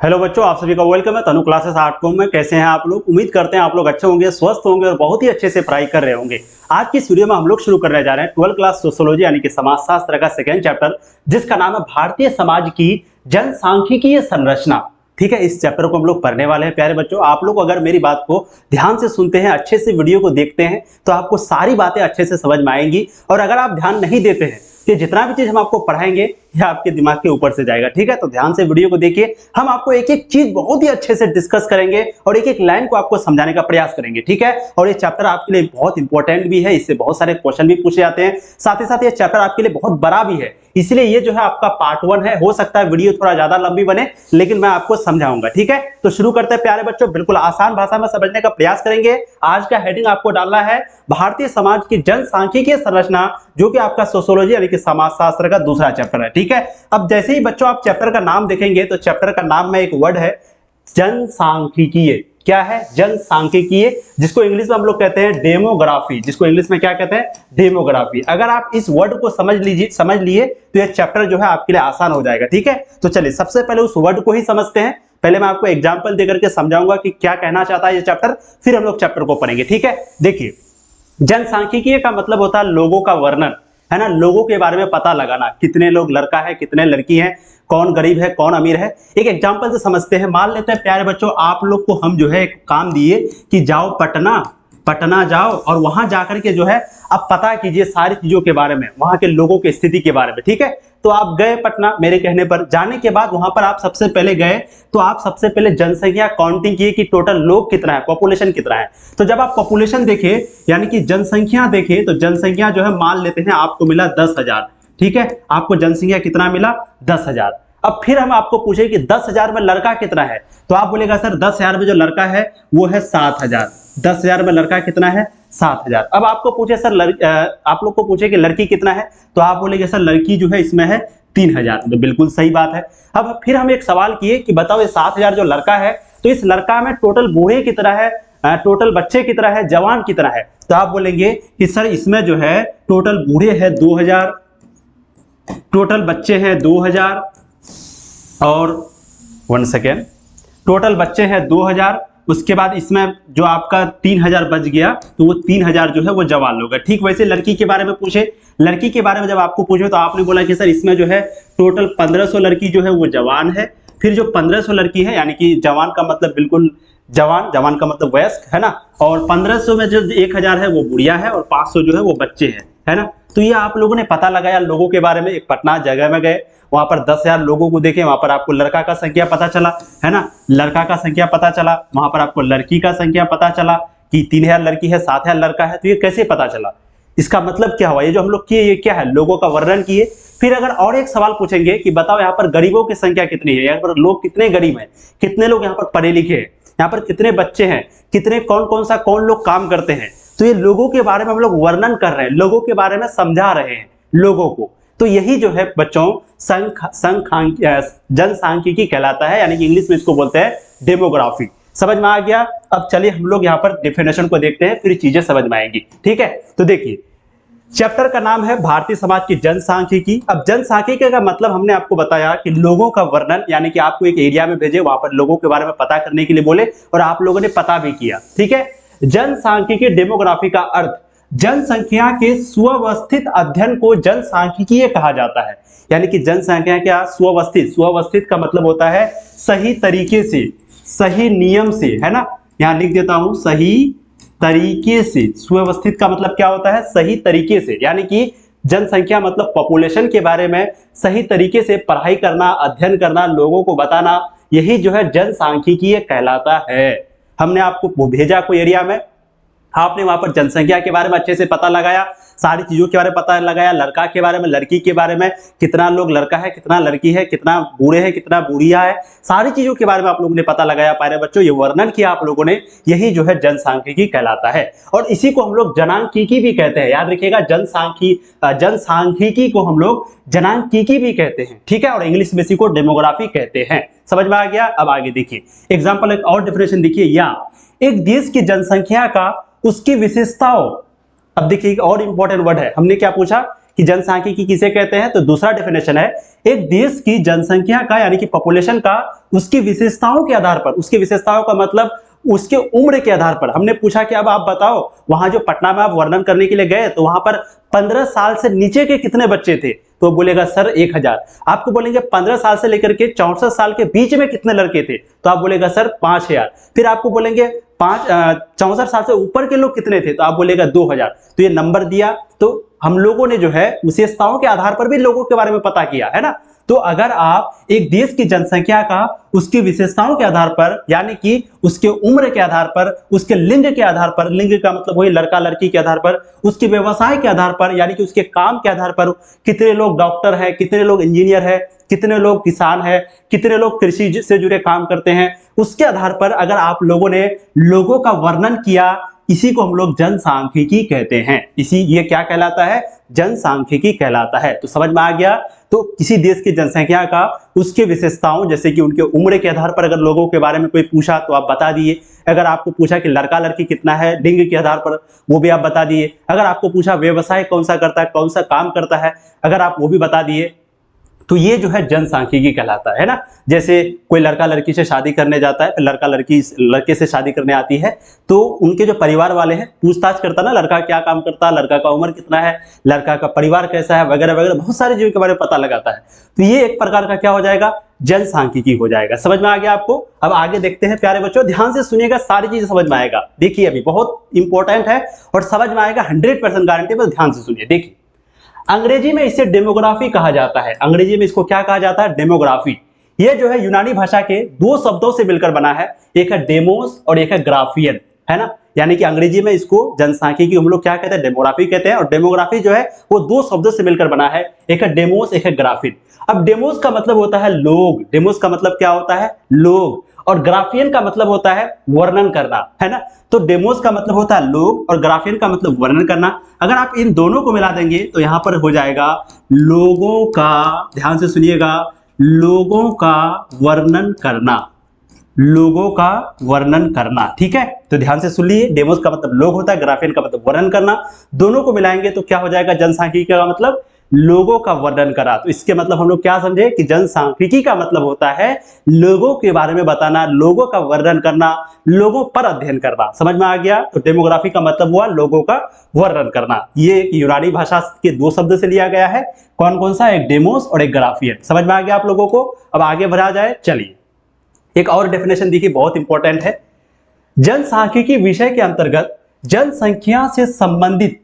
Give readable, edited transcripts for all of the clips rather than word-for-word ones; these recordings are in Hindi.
हेलो बच्चों, आप सभी का वेलकम है तनु क्लासेस आर्ट में। कैसे हैं आप लोग? उम्मीद करते हैं आप लोग अच्छे होंगे, स्वस्थ होंगे और बहुत ही अच्छे से पढ़ाई कर रहे होंगे। आज की इस वीडियो में हम लोग शुरू करने जा रहे हैं 12th क्लास सोशियोलॉजी यानी कि समाजशास्त्र का सेकंड चैप्टर, जिसका नाम है भारतीय समाज की जनसांख्यिकीय संरचना। ठीक है, इस चैप्टर को हम लोग पढ़ने वाले हैं। प्यारे बच्चों, आप लोग अगर मेरी बात को ध्यान से सुनते हैं, अच्छे से वीडियो को देखते हैं, तो आपको सारी बातें अच्छे से समझ में आएंगी। और अगर आप ध्यान नहीं देते हैं कि जितना भी चीज हम आपको पढ़ाएंगे यह आपके दिमाग के ऊपर से जाएगा। ठीक है, तो ध्यान से वीडियो को देखिए। हम आपको एक एक चीज बहुत ही अच्छे से डिस्कस करेंगे और एक एक लाइन को आपको समझाने का प्रयास करेंगे। ठीक है, और ये चैप्टर आपके लिए बहुत इंपॉर्टेंट भी है, इससे बहुत सारे क्वेश्चन भी पूछे जाते हैं। साथ ही साथ ये चैप्टर आपके लिए बहुत बड़ा भी है, इसलिए ये जो है आपका पार्ट 1 है। हो सकता है वीडियो थोड़ा ज्यादा लंबी बने, लेकिन मैं आपको समझाऊंगा। ठीक है, तो शुरू करते हैं प्यारे बच्चों। बिल्कुल आसान भाषा में समझने का प्रयास करेंगे। आज का हेडिंग आपको डालना है भारतीय समाज की जनसांख्यिकीय संरचना, जो कि आपका सोशियोलॉजी यानी कि समाजशास्त्र का दूसरा चैप्टर है। ठीक है, अब जैसे ही बच्चों आप चैप्टर का नाम देखेंगे तो चैप्टर का नाम में एक वर्ड है जनसांख्यिकीय। क्या है? जनसांख्यिकीय, जिसको इंग्लिश में हम लोग कहते हैं डेमोग्राफी। जिसको इंग्लिश में क्या कहते हैं? डेमोग्राफी। अगर आप इस वर्ड को समझ लिए तो ये चैप्टर जो है आपके लिए आसान हो जाएगा। ठीक है, तो चलिए सबसे पहले उस वर्ड को ही समझते हैं। पहले मैं आपको एग्जांपल देकर के समझाऊंगा कि क्या कहना चाहता है ये चैप्टर, फिर हम लोग चैप्टर को पढ़ेंगे। ठीक है, देखिए, जनसांख्यिकीय का मतलब होता है लोगों का वर्णन, है ना। लोगों के बारे में पता लगाना, कितने लोग लड़का है, कितने लड़की है, कौन गरीब है, कौन अमीर है। एक एग्जांपल से समझते हैं। मान लेते हैं प्यारे बच्चों, आप लोग को हम जो है एक काम दिए कि जाओ पटना जाओ और वहां जाकर के जो है अब पता कीजिए सारी चीजों के बारे में, वहां के लोगों की स्थिति के बारे में। ठीक है, तो आप गए पटना, मेरे कहने पर। जाने के बाद वहां पर आप सबसे पहले गए तो आप सबसे पहले जनसंख्या काउंटिंग किए कि टोटल लोग कितना है, पॉपुलेशन कितना है। तो जब आप पॉपुलेशन देखे यानी कि जनसंख्या देखे, तो जनसंख्या जो है मान लेते हैं आपको मिला 10,000। ठीक है, आपको जनसंख्या कितना मिला? 10,000। अब फिर हम आपको पूछे कि 10,000 में लड़का कितना है, तो आप बोलेगा सर 10,000 में जो लड़का है वो है 7,000। 10,000 में लड़का कितना है? 7,000। अब आपको पूछे सर आप लोग को पूछे कि लड़की कितना है, तो आप बोलेंगे सर लड़की जो है इसमें है 3,000। तो बिल्कुल सही बात है। अब फिर हम एक सवाल किए कि बताओ ये 7,000 जो लड़का है, तो इस लड़का में टोटल बूढ़े कितना है, टोटल बच्चे कितना है, जवान कितना है। तो आप बोलेंगे कि सर इसमें जो है टोटल बूढ़े हैं 2,000, टोटल बच्चे हैं 2,000 और 1 सेकेंड, टोटल बच्चे हैं 2,000। उसके बाद इसमें जो आपका 3,000 बच गया, तो वो 3,000 जो है वो जवान लोग है। ठीक वैसे लड़की के बारे में पूछे, लड़की के बारे में जब आपको पूछे तो आपने बोला कि सर इसमें जो है टोटल 1,500 लड़की जो है वो जवान है। फिर जो 1,500 लड़की है, यानी कि जवान का मतलब बिल्कुल जवान का मतलब वयस्क, है ना। और 1,500 में जो 1,000 है वो बुढ़िया है और 500 जो है वो बच्चे हैं, है ना। तो ये आप लोगों ने पता लगाया लोगों के बारे में। एक पटना जगह में गए, वहां पर 10,000 लोगों को देखे, वहां पर आपको लड़का का संख्या पता चला, है ना। लड़का का संख्या पता चला, वहां पर आपको लड़की का संख्या पता चला कि 3,000 लड़की है, 7,000 लड़का है। तो ये कैसे पता चला? इसका मतलब क्या हुआ? ये जो हम लोग किए ये क्या है? लोगों का वर्णन किए। फिर अगर और एक सवाल पूछेंगे कि बताओ यहाँ पर गरीबों की संख्या कितनी है, यहाँ पर लोग कितने गरीब हैं, कितने लोग यहाँ पर पढ़े लिखे हैं, यहाँ पर कितने बच्चे हैं, कितने कौन लोग काम करते हैं। तो ये लोगों के बारे में हम लोग वर्णन कर रहे हैं, लोगों के बारे में समझा रहे हैं लोगों को। तो यही जो है बच्चों जनसांख्यिकी कहलाता है, यानी कि इंग्लिश में इसको बोलते हैं डेमोग्राफी। समझ में आ गया? अब चलिए हम लोग यहाँ पर डेफिनेशन को देखते हैं, फिर चीजें समझ में आएंगी। ठीक है, तो देखिए चैप्टर का नाम है भारतीय समाज की जनसांख्यिकी। अब जनसांख्यिकी का मतलब हमने आपको बताया कि लोगों का वर्णन, यानी कि आपको एक एरिया में भेजे, वहां पर लोगों के बारे में पता करने के लिए बोले और आप लोगों ने पता भी किया। ठीक है, जनसांख्यिकी डेमोग्राफी का अर्थ जनसंख्या के सुव्यवस्थित अध्ययन को जनसांख्यिकीय कहा जाता है। यानी कि जनसंख्या क्या? सुव्यवस्थित का मतलब होता है सही तरीके से, सही नियम से, है ना। यहां लिख देता हूं, सही तरीके से। सुव्यवस्थित का मतलब क्या होता है? सही तरीके से। यानी कि जनसंख्या मतलब पॉपुलेशन के बारे में सही तरीके से पढ़ाई करना, अध्ययन करना, लोगों को बताना, यही जो है जनसांख्यिकीय कहलाता है। हमने आपको भेजा कोई एरिया में, आपने वहां पर जनसंख्या के बारे में अच्छे से पता लगाया, सारी चीजों के बारे में पता लगाया, लड़का के बारे में, लड़की के बारे में, कितना लोग लड़का है, कितना लड़की है, कितना बूढ़े है, कितना बूढ़िया है, सारी चीजों के बारे में आप लोगों ने पता लगाया। प्यारे बच्चों, ये वर्णन किया आप लोगों ने, यही जो है जनसांख्यिकी कहलाता है। और इसी को हम लोग जनांकीकी भी कहते हैं। याद रखिएगा, जनसांख्यिकी को हम लोग जनांकीकी भी कहते हैं। ठीक है, और इंग्लिश में इसी को डेमोग्राफी कहते हैं। समझ में आ गया? अब आगे देखिए एग्जाम्पल, एक और डेफिनेशन देखिए, या एक देश की जनसंख्या का उसकी विशेषताओं। अब देखिए एक और इंपॉर्टेंट वर्ड है, हमने क्या पूछा कि जनसांख्यिकी किसे कहते हैं, तो दूसरा डेफिनेशन है एक देश की जनसंख्या का यानी कि पॉपुलेशन का उसकी विशेषताओं के आधार पर, उसकी विशेषताओं का मतलब उसके उम्र के आधार पर। हमने पूछा कि अब आप बताओ वहां जो पटना में आप वर्णन करने के लिए गए तो वहां पर 15 साल से नीचे के कितने बच्चे थे, तो बोलेगा सर 1000। आपको बोलेंगे 15 साल से लेकर के 64 साल के बीच में कितने लड़के थे, तो आप बोलेगा सर 5000। फिर आपको बोलेंगे 64 साल से ऊपर के लोग कितने थे, तो आप बोलेगा 2000। तो ये नंबर दिया, तो हम लोगों ने जो है विशेषताओं के आधार पर भी लोगों के बारे में पता किया है ना। तो अगर आप एक देश की जनसंख्या का उसकी विशेषताओं के आधार पर यानी कि उसके उम्र के आधार पर, उसके लिंग के आधार पर, लिंग का मतलब वही लड़का लड़की के आधार पर, उसके व्यवसाय के आधार पर यानी कि उसके काम के आधार पर, कितने लोग डॉक्टर है, कितने लोग इंजीनियर है, कितने लोग किसान है, कितने लोग कृषि से जुड़े काम करते हैं, उसके आधार पर अगर आप लोगों ने लोगों का वर्णन किया, इसी को हम लोग जनसांख्यिकी कहते हैं। ये क्या कहलाता है, जनसांख्यिकी कहलाता है। तो समझ में आ गया। तो किसी देश की जनसंख्या का उसके विशेषताओं जैसे कि उनके उम्र के आधार पर अगर लोगों के बारे में कोई पूछा तो आप बता दिए। अगर आपको पूछा कि लड़का लड़की कितना है, लिंग के आधार पर, वो भी आप बता दिए। अगर आपको पूछा व्यवसाय कौन सा करता है, कौन सा काम करता है, अगर आप वो भी बता दिए, तो ये जो है जनसांख्यिकी कहलाता है ना। जैसे कोई लड़का लड़की से शादी करने जाता है, लड़का लड़की लड़के से शादी करने आती है, तो उनके जो परिवार वाले हैं पूछताछ करता है ना, लड़का क्या काम करता है, लड़का का उम्र कितना है, लड़का का परिवार कैसा है, वगैरह वगैरह, बहुत सारी चीजों के बारे में पता लगाता है। तो ये एक प्रकार का क्या हो जाएगा, जनसांख्यिकी हो जाएगा। समझ में आ गया आपको। अब आगे देखते हैं प्यारे बच्चों, ध्यान से सुनिएगा, सारी चीजें समझ में आएगा। देखिए अभी बहुत इंपॉर्टेंट है और समझ में आएगा 100% गारंटी, बस ध्यान से सुनिए। देखिए अंग्रेजी में इसे डेमोग्राफी कहा जाता है। अंग्रेजी में इसको क्या कहा जाता है, डेमोग्राफी। ये जो है यूनानी भाषा के दो शब्दों से मिलकर बना है, एक है डेमोस और एक है ग्राफियन, है ना। यानी कि अंग्रेजी में इसको जनसांख्यिकी हम लोग क्या कहते हैं, डेमोग्राफी कहते हैं। और डेमोग्राफी जो है वो दो शब्दों से मिलकर बना है, एक है डेमोस, एक है ग्राफिन। अब डेमोस का मतलब होता है लोग, डेमोस का मतलब क्या होता है, लोग। और ग्राफियन का मतलब होता है वर्णन करना, है ना। तो डेमोस का मतलब होता है लोग और ग्राफियन का मतलब वर्णन करना। अगर आप इन दोनों को मिला देंगे तो यहां पर हो जाएगा लोगों का, ध्यान से सुनिएगा, लोगों का वर्णन करना, लोगों का वर्णन करना। ठीक है, तो ध्यान से सुन लीजिए, डेमोस का मतलब लोग होता है, ग्राफियन का मतलब वर्णन करना। दोनों को मिलाएंगे तो क्या हो जाएगा, जनसांख्यिकी का मतलब लोगों का वर्णन करा। तो इसके मतलब हम लोग क्या समझे कि जनसांख्यिकी का मतलब होता है लोगों के बारे में बताना, लोगों का वर्णन करना, लोगों पर अध्ययन करना। समझ में आ गया। तो डेमोग्राफी का मतलब हुआ लोगों का वर्णन करना। ये एक यूनानी भाषा के दो शब्द से लिया गया है। कौन कौन सा, एक डेमोस और एक ग्राफियन। समझ में आ गया आप लोगों को। अब आगे बढ़ा जाए, चलिए एक और डेफिनेशन देखिए, बहुत इंपॉर्टेंट है। जनसांख्यिकी विषय के अंतर्गत जनसंख्या से संबंधित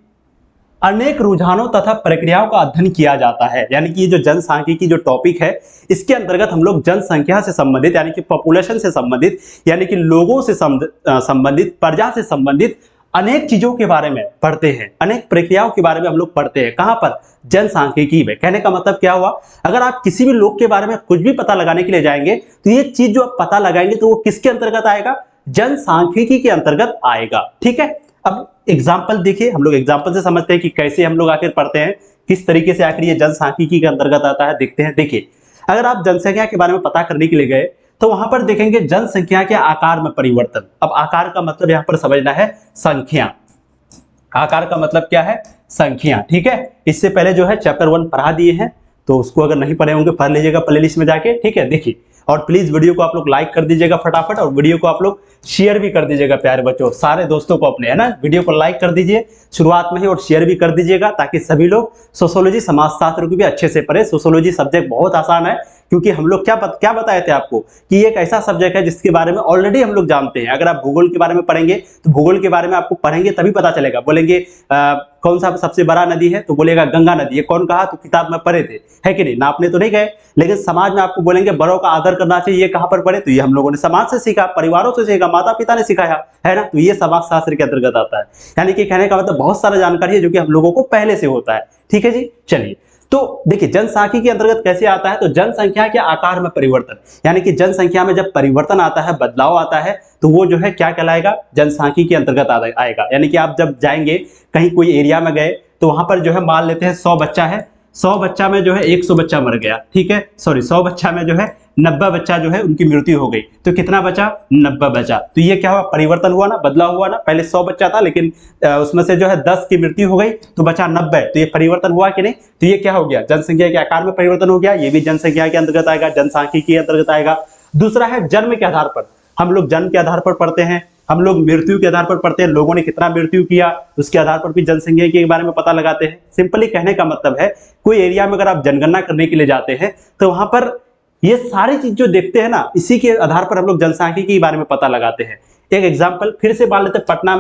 अनेक रुझानों तथा प्रक्रियाओं का अध्ययन किया जाता है। यानी कि ये जो जनसांख्यिकी जो टॉपिक है, इसके अंतर्गत हम लोग जनसंख्या से संबंधित यानी कि पॉपुलेशन से संबंधित यानी कि लोगों से संबंधित, प्रजा से संबंधित अनेक चीजों के बारे में पढ़ते हैं, अनेक प्रक्रियाओं के बारे में हम लोग पढ़ते हैं। कहां पर, जनसांख्यिकी में। कहने का मतलब क्या हुआ, अगर आप किसी भी लोग के बारे में कुछ भी पता लगाने के लिए जाएंगे तो ये चीज जो आप पता लगाएंगे तो वो किसके अंतर्गत आएगा, जनसांख्यिकी के अंतर्गत आएगा। ठीक है, अब एग्जाम्पल देखिए, हम लोग एग्जाम्पल से समझते हैं कि कैसे हम लोग आखिर पढ़ते हैं, किस तरीके से आखिर ये जनसांख्यिकी के अंतर्गत आता है। देखते हैं। देखिए अगर आप जनसंख्या के बारे में पता करने के लिए गए तो वहां पर देखेंगे जनसंख्या के आकार में परिवर्तन। अब आकार का मतलब यहां पर समझना है संख्या। आकार का मतलब क्या है, संख्या। ठीक है, इससे पहले जो है चैप्टर 1 पढ़ा दिए हैं, तो उसको अगर नहीं पढ़े होंगे पढ़ लीजिएगा प्लेलिस्ट में जाके। ठीक है, देखिए और प्लीज वीडियो को आप लोग लाइक कर दीजिएगा फटाफट, और वीडियो को आप लोग शेयर भी कर दीजिएगा प्यारे बच्चों, सारे दोस्तों को अपने, है ना। वीडियो को लाइक कर दीजिए शुरुआत में ही और शेयर भी कर दीजिएगा ताकि सभी लोग सोशियोलॉजी समाजशास्त्र को भी अच्छे से पढ़े। सोशियोलॉजी सब्जेक्ट बहुत आसान है, क्योंकि हम लोग क्या बताए थे आपको कि ये एक ऐसा सब्जेक्ट है जिसके बारे में ऑलरेडी हम लोग जानते हैं। अगर आप भूगोल के बारे में पढ़ेंगे तो भूगोल के बारे में आपको पढ़ेंगे तभी पता चलेगा। बोलेंगे कौन सा सबसे बड़ा नदी है, तो बोलेगा गंगा नदी। ये कौन कहा, तो किताब में पढ़े थे, है कि नहीं, नापने तो नहीं गए। लेकिन समाज में आपको बोलेंगे बड़ों का आदर करना चाहिए, ये कहां पर पढ़े, तो ये हम लोगों ने समाज से सीखा, परिवारों से सीखा, माता पिता ने सिखाया, है ना। तो ये समाजशास्त्र के अंतर्गत आता है। यानी कि कहने का मतलब बहुत सारा जानकारी है जो कि हम लोगों को पहले से होता है। ठीक है जी, चलिए तो देखिए जनसांख्यिकी के अंतर्गत कैसे आता है, तो जनसंख्या के आकार में परिवर्तन, यानी कि जनसंख्या में जब परिवर्तन आता है, बदलाव आता है, तो वो जो है क्या कहलाएगा, जनसांख्यिकी के अंतर्गत आएगा। यानी कि आप जब जाएंगे कहीं कोई एरिया में गए तो वहां पर जो है मान लेते हैं 100 बच्चा है, 100 बच्चा में जो है 100 बच्चा मर गया, ठीक है, सॉरी 100 बच्चा में जो है 90 बच्चा जो है उनकी मृत्यु हो गई, तो कितना बचा? 90 बचा। तो ये क्या हुआ? परिवर्तन हुआ ना, बदलाव हुआ ना। पहले 100 बच्चा था लेकिन उसमें से जो है 10 की मृत्यु हो गई तो बचा 90, तो ये परिवर्तन हुआ कि नहीं? तो ये क्या हो गया? जनसंख्या के आकार में परिवर्तन हो गया, ये भी जनसंख्या के अंतर्गत आएगा, जनसांख्यिकी के अंतर्गत आएगा। दूसरा है जन्म के आधार पर, हम लोग जन्म के आधार पर पढ़ते हैं, हम लोग मृत्यु के आधार पर पढ़ते हैं, लोगों ने कितना मृत्यु किया उसके आधार पर भी जनसंख्या के बारे में पता लगाते हैं। सिंपली कहने का मतलब है कोई एरिया में अगर आप जनगणना करने के लिए जाते हैं तो वहां पर ये सारी चीज जो देखते हैं ना, इसी के आधार पर हम लोग जनसांख्यिकी के बारे में पता लगाते हैं। एक एग्जाम्पल फिर से मान लेते हैं, पटना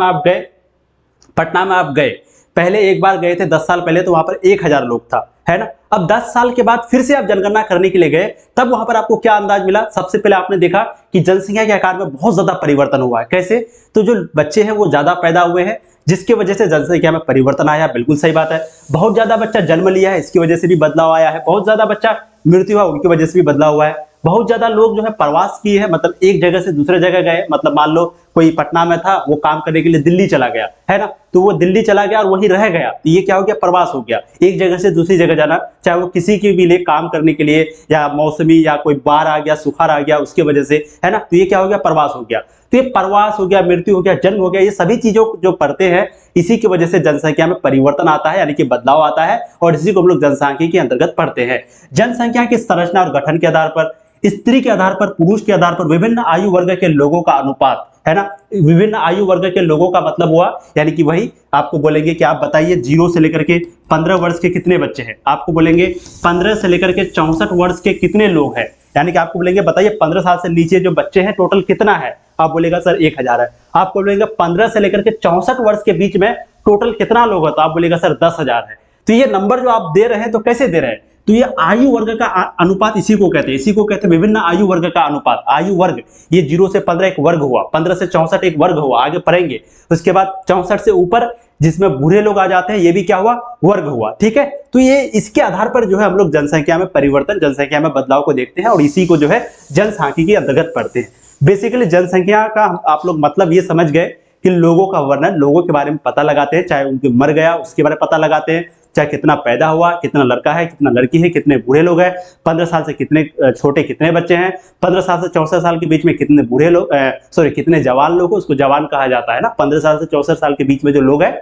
में आप गए, पहले एक बार गए थे 10 साल पहले, तो वहां पर 1000 लोग था, है ना। अब 10 साल के बाद फिर से आप जनगणना करने के लिए गए, तब वहां पर आपको क्या अंदाज मिला? सबसे पहले आपने देखा कि जनसंख्या के आकार में बहुत ज्यादा परिवर्तन हुआ है। कैसे? तो जो बच्चे हैं वो ज्यादा पैदा हुए हैं, जिसकी वजह से जनसंख्या में परिवर्तन आया। बिल्कुल सही बात है। बहुत ज्यादा बच्चा जन्म लिया है, इसकी वजह से भी बदलाव आया है। बहुत ज्यादा बच्चा मृत्यु हुआ, उनकी वजह से भी बदलाव हुआ है। बहुत ज्यादा लोग जो है प्रवास किए हैं, मतलब एक जगह से दूसरे जगह गए, मतलब मान लो कोई पटना में था, वो काम करने के लिए दिल्ली चला गया, है ना, तो वो दिल्ली चला गया और वहीं रह गया, तो ये क्या हो गया? प्रवास हो गया। एक जगह से दूसरी जगह जाना, चाहे वो किसी के भी लिए काम करने के लिए, या मौसमी या कोई बाढ़ आ गया, सुखाड़ आ गया उसकी वजह से, है ना, तो ये क्या हो गया? प्रवास हो गया। तो ये प्रवास हो गया, मृत्यु हो गया, जन्म हो गया, ये सभी चीजों जो पढ़ते हैं, इसी की वजह से जनसंख्या में परिवर्तन आता है, यानी कि बदलाव आता है, और इसी को हम लोग जनसांख्यिकी के अंतर्गत पढ़ते हैं। जनसंख्या की संरचना और गठन के आधार पर, स्त्री के आधार पर, पुरुष के आधार पर, विभिन्न आयु वर्ग के लोगों का अनुपात, है ना। विभिन्न आयु वर्ग के लोगों का मतलब हुआ, यानी कि वही आपको बोलेंगे कि आप बताइए 0 से लेकर के 15 वर्ष के कितने बच्चे हैं, आपको बोलेंगे 15 से लेकर के 64 वर्ष के कितने लोग हैं, यानी कि आपको बोलेंगे बताइए 15 साल से नीचे जो बच्चे हैं टोटल कितना है, आप बोलेगा सर 1000 है। आपको बोलेंगे 15 से लेकर के 64 वर्ष के बीच में टोटल कितना लोग है, तो आप बोलेगा सर 10,000 है। तो ये नंबर जो आप दे रहे हैं तो कैसे दे रहे हैं? तो ये आयु वर्ग का अनुपात इसी को कहते हैं, इसी को कहते हैं विभिन्न आयु वर्ग का अनुपात। आयु वर्ग, ये 0 से 15 एक वर्ग हुआ, 15 से 64 एक वर्ग हुआ, आगे पढ़ेंगे। उसके बाद 64 से ऊपर जिसमें बूढ़े लोग आ जाते हैं, ये भी क्या हुआ? वर्ग हुआ, ठीक है। तो ये इसके आधार पर जो है हम लोग जनसंख्या में परिवर्तन, जनसंख्या में बदलाव को देखते हैं, और इसी को जो है जनसांख्यिकी के अंतर्गत पढ़ते हैं। बेसिकली जनसंख्या का आप लोग मतलब ये समझ गए कि लोगों का वर्णन, लोगों के बारे में पता लगाते हैं, चाहे उनके मर गया उसके बारे में पता लगाते हैं, चाहे कितना पैदा हुआ, कितना लड़का है, कितना लड़की है, कितने बूढ़े लोग हैं, 15 साल से कितने छोटे कितने बच्चे हैं, 15 साल से 64 साल के बीच में कितने बूढ़े लोग, सॉरी कितने जवान लोग, उसको जवान कहा जाता है ना। 15 साल से 64 साल के बीच में जो लोग हैं